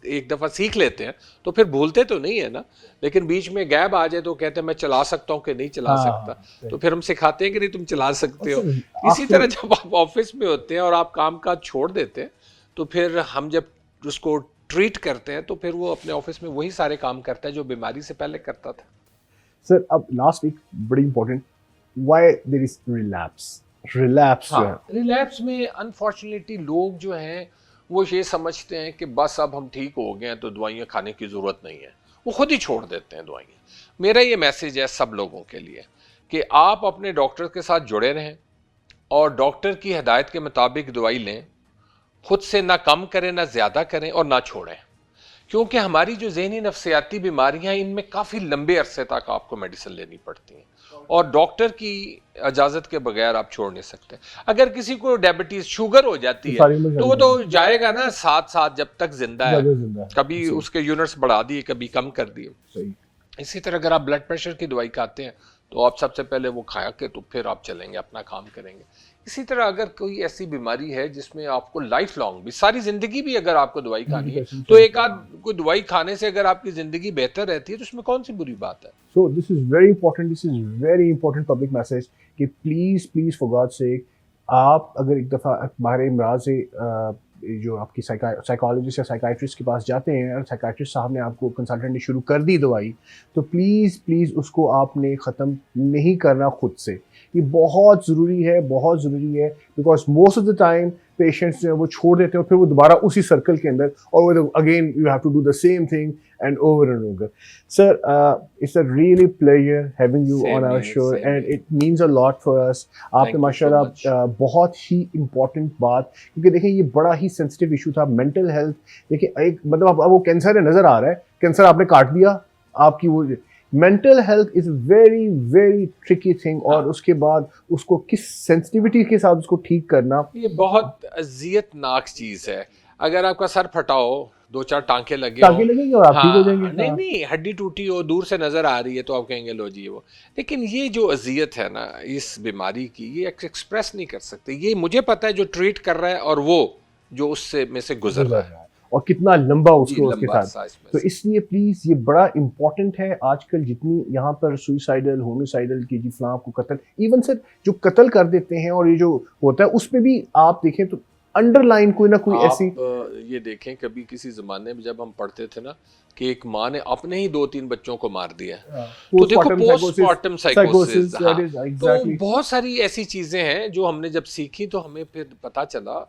एक दफ़ा सीख लेते हैं तो फिर भूलते तो नहीं है ना, लेकिन बीच में गैप आ जाए तो कहते हैं मैं चला सकता हूँ कि नहीं चला सकता, तो फिर हम सिखाते हैं कि नहीं तुम चला सकते हो। इसी तरह जब आप ऑफिस में होते हैं और आप काम काज छोड़ देते हैं, तो फिर हम जब उसको ट्रीट करते हैं तो फिर वो अपने ऑफिस में वही सारे काम करता है जो बीमारी से पहले करता था। सर अब लास्ट एक बड़ी important, why there is relapse relapse में अनफॉर्चुनेटली लोग जो हैं वो ये समझते हैं कि बस अब हम ठीक हो गए हैं तो दवाइयाँ खाने की ज़रूरत नहीं है, वो खुद ही छोड़ देते हैं दवाइयाँ। मेरा ये मैसेज है सब लोगों के लिए कि आप अपने डॉक्टर के साथ जुड़े रहें और डॉक्टर की हिदायत के मुताबिक दवाई लें, खुद से ना कम करें ना ज़्यादा करें और ना छोड़ें, क्योंकि हमारी जो ज़हनी नफ्सियाती बीमारियां हैं इनमें काफ़ी लंबे अरसे तक आपको मेडिसिन लेनी पड़ती हैं और डॉक्टर की इजाजत के बगैर आप छोड़ नहीं सकते। अगर किसी को डायबिटीज शुगर हो जाती है सारी उम्र तो वो जारी तो जाएगा ना साथ साथ जब तक जिंदा है। ज़्यादा ज़िंदा है। कभी सही, उसके यूनिट्स बढ़ा दिए, कभी कम कर दिए। सही। इसी तरह अगर आप ब्लड प्रेशर की दवाई खाते हैं तो आप सबसे पहले वो खा के तो फिर आप चलेंगे, अपना काम करेंगे। इसी तरह अगर कोई ऐसी बीमारी है जिसमें आपको लाइफ लॉन्ग भी, सारी जिंदगी भी अगर आपको दवाई खानी है, मेडिकेशन तो से एक आध कोई दवाई खाने से अगर आपकी जिंदगी बेहतर रहती है तो उसमें कौन सी बुरी बात है। So this is very important. This is very important public message कि प्लीज फॉर गॉड सेक आप अगर एक दफ़ा हमारे इमराज से जो आपकी साइकोलॉजिस्ट या साइकाइट्रिस्ट के पास जाते हैं और साइकाइट्रिस्ट साहब ने आपको कंसल्टेंट ने शुरू कर दी दवाई, तो प्लीज़ उसको आपने ख़त्म नहीं करना खुद से। ये बहुत ज़रूरी है, बहुत ज़रूरी है, because most of the time patients जो है वो छोड़ देते हैं और फिर वो दोबारा उसी सर्कल के अंदर और वो again you have to do the same thing and over. Sir, it's a really pleasure having you on our show and it means a lot for us. आपने माशाल्लाह बहुत ही इम्पोर्टेंट बात, क्योंकि देखिए ये बड़ा ही सेंसिटिव इशू था, मेंटल हेल्थ। देखिए एक मतलब अब वो कैंसर है, नज़र आ रहा है कैंसर आपने काट दिया, आपकी वो mental health is very very tricky thing, और उसके बाद उसको किस सेंसिटिविटी के साथ उसको ठीक करना, ये बहुत अजियतनाक चीज है। अगर आपका सर फटा हो, दो चार टांके लगे टांके लगेंगे और आप ठीक हो जाएंगे। नहीं नहीं, हड्डी टूटी हो, दूर से नजर आ रही है तो आप कहेंगे लो जी वो। लेकिन ये जो अजियत है ना इस बीमारी की, ये एक्सप्रेस नहीं कर सकते। ये मुझे पता है जो ट्रीट कर रहा है और वो जो उससे में से गुजर रहा है, और कितना लंबा उसको उसके लंबा साथ। तो इसलिए प्लीज ये बड़ा इंपॉर्टेंट है आजकल, जितनी यहाँ पर सुइसाइडल होमिसाइडल की जी फलां आपको कत्ल, इवन सर जो कत्ल कर देते हैं और ये जो होता है उस पे भी आप देखें तो अंडरलाइन कोई ना कोई ऐसी, ये देखें कभी किसी जमाने में जब हम पढ़ते थे ना कि एक माँ ने अपने ही 2-3 बच्चों को मार दिया, तो देखो पोस्टमार्टम साइकोसिस। तो बहुत सारी ऐसी चीजें हैं जो हमने जब सीखी तो हमें फिर पता चला,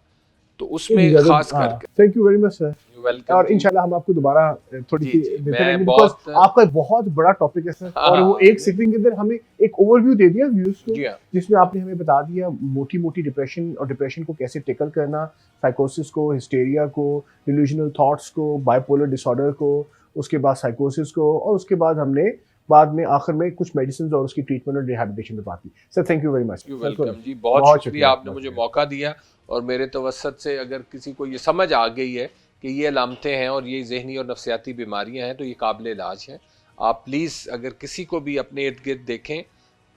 तो उसमें खास करके thank you very much sir. Welcome. और इंशाल्लाह हम आपको दोबारा थोड़ी सी देते रहेंगे, बिकॉज़ आपका बहुत बड़ा टॉपिक है सर, और वो एक सिटिंग के अंदर हमें एक ओवरव्यू दे दिया व्यूज को, जिसमें आपने हमें बता दिया मोटी मोटी डिप्रेशन और डिप्रेशन को कैसे टैकल करना, साइकोसिस को, हिस्टेरिया को, डिल्यूजनल थॉट्स को, बाइपोलर डिसऑर्डर को, उसके बाद साइकोसिस को, और उसके बाद हमने बाद में आखिर में कुछ मेडिसिन और उसकी ट्रीटमेंट और रिहैबिलिटेशन में बात की। Sir thank you very much. Welcome जी, बहुत शुक्रिया आपने मुझे मौका दिया, और मेरे तवस्सुत से अगर किसी को ये समझ आ गई है कि ये अलामतें हैं और ये ज़हनी और नफ्सियाती बीमारियां हैं तो ये काबिल इलाज हैं। आप प्लीज़ अगर किसी को भी अपने इर्द गिर्द देखें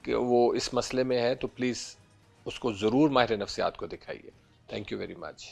कि वो इस मसले में है तो प्लीज़ उसको ज़रूर माहिर नफ्सियात को दिखाइए। Thank you very much.